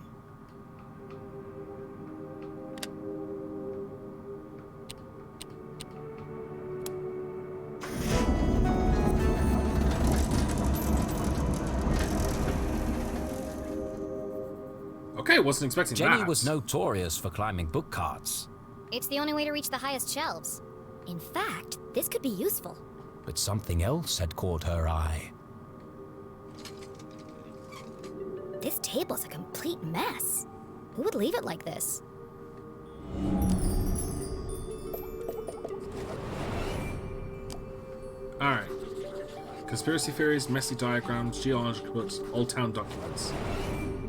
Okay, wasn't expecting that. Jenny was notorious for climbing book carts. It's the only way to reach the highest shelves. In fact, this could be useful. But something else had caught her eye. This table's a complete mess. Who would leave it like this? Alright. Conspiracy theories, messy diagrams, geological books, old town documents.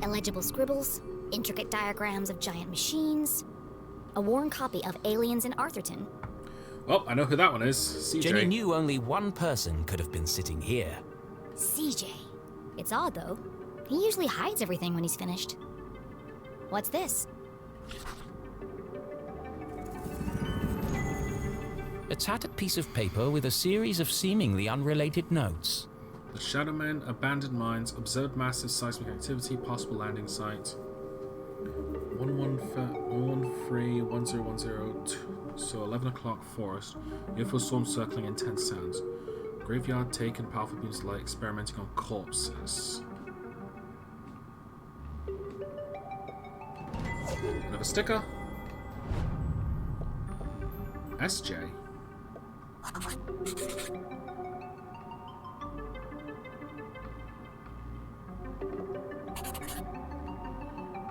Illegible scribbles, intricate diagrams of giant machines, a worn copy of Aliens in Arthurton. Oh, I know who that one is. CJ. Jenny knew only one person could have been sitting here. CJ. It's odd, though. He usually hides everything when he's finished. What's this? A tattered piece of paper with a series of seemingly unrelated notes. The Shadow Men, abandoned mines, observed massive seismic activity, possible landing site. 1131010, so 11 o'clock forest. UFO storm circling, intense sounds. Graveyard taken, powerful beams of light, experimenting on corpses. Another sticker. SJ.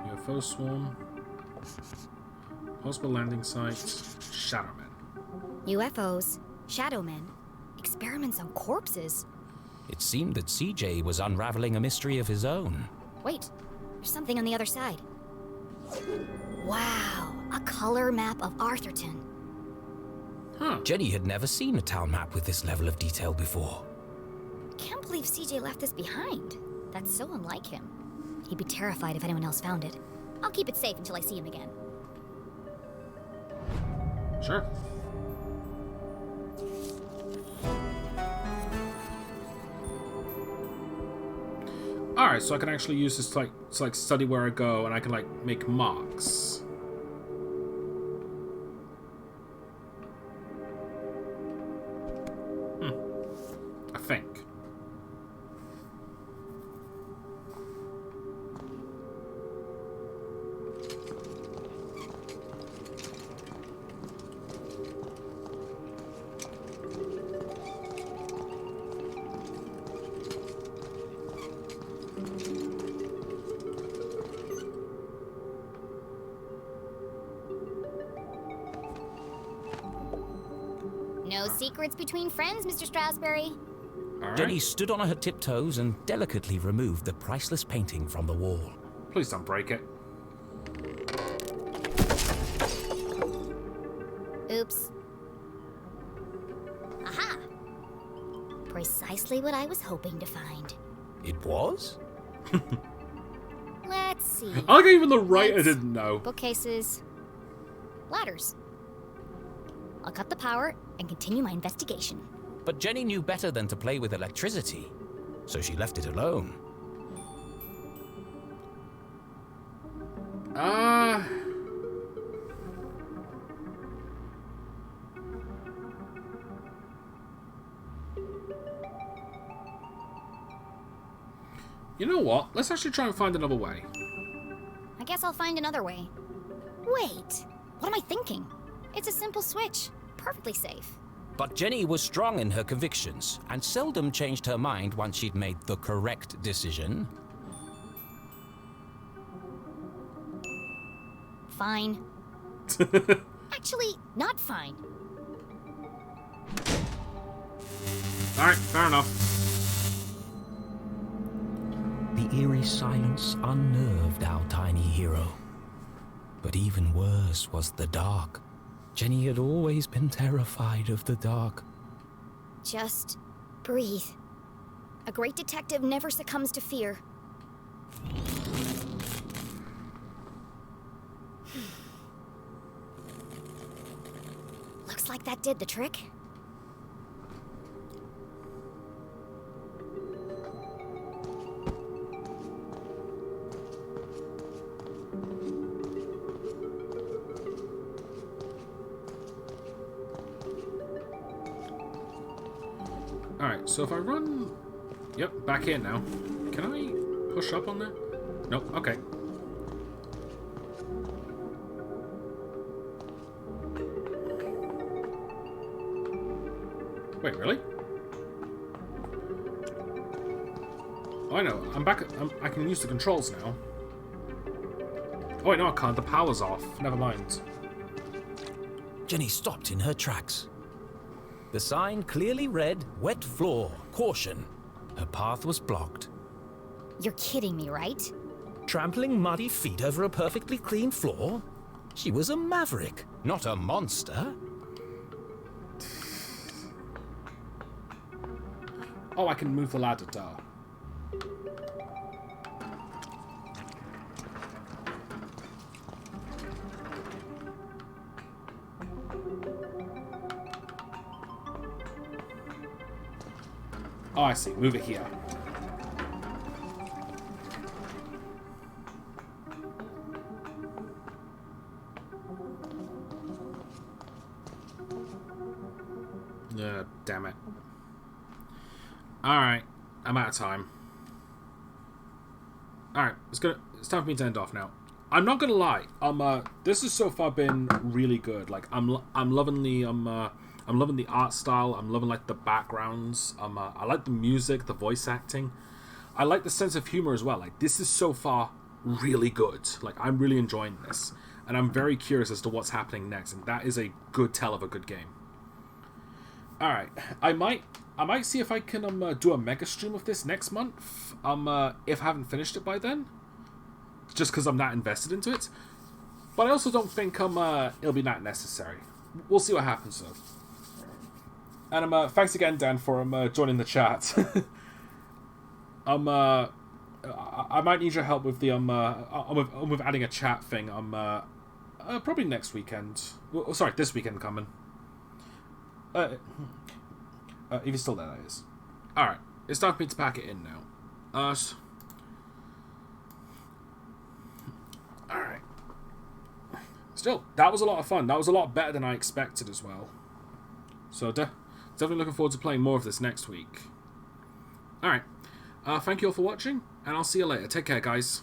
UFO swarm. Possible landing site. Shadowmen. UFOs, Shadowmen, experiments on corpses. It seemed that CJ was unraveling a mystery of his own. Wait, there's something on the other side. Wow, a color map of Arthurton. Huh. Jenny had never seen a town map with this level of detail before. Can't believe CJ left this behind. That's so unlike him. He'd be terrified if anyone else found it. I'll keep it safe until I see him again. Sure. Alright, so I can actually use this to study where I go, and I can make marks. I think. No secrets between friends, Mr. Strossberry. All Jenny right. stood on her tiptoes and delicately removed the priceless painting from the wall. Please don't break it. Oops. Aha! Precisely what I was hoping to find. It was? Let's see. I like even the writer didn't know. Bookcases. Ladders. I'll cut the power and continue my investigation. But Jenny knew better than to play with electricity, so she left it alone. You know what? Let's actually try and find another way. I guess I'll find another way. Wait, what am I thinking? It's a simple switch. Perfectly safe. But Jenny was strong in her convictions and seldom changed her mind once she'd made the correct decision. Fine. Actually, not fine. Alright, fair enough. The eerie silence unnerved our tiny hero. But even worse was the dark. Jenny had always been terrified of the dark. Just breathe. A great detective never succumbs to fear. Looks like that did the trick. Alright, so if I run... Yep, back in now. Can I push up on there? Nope, okay. Wait, really? Oh, I know. I'm back. I can use the controls now. Oh, wait, no, I can't. The power's off. Never mind. Jenny stopped in her tracks. The sign clearly read, "Wet floor, caution." Her path was blocked. You're kidding me, right? Trampling muddy feet over a perfectly clean floor? She was a maverick, not a monster. Oh, I can move the ladder, duh. Oh, I see. Move it here. Damn it. Alright. I'm out of time. Alright. It's time for me to end off now. I'm not gonna lie. This has so far been really good. Like, I'm loving the I'm loving the art style. I'm loving like the backgrounds. I like the music, the voice acting. I like the sense of humor as well. Like, this is so far really good. Like, I'm really enjoying this, and I'm very curious as to what's happening next. And that is a good tell of a good game. All right, I might see if I can do a mega stream of this next month. If I haven't finished it by then, just because I'm not invested into it. But I also don't think it'll be that necessary. We'll see what happens though. And thanks again, Dan, for joining the chat. I might need your help with the with adding a chat thing. Probably next weekend. Well, sorry, this weekend coming. If you're still there, that is. All right, it's time for me to pack it in now. All right. Still, that was a lot of fun. That was a lot better than I expected as well. So definitely looking forward to playing more of this next week. Alright. Thank you all for watching, and I'll see you later. Take care, guys.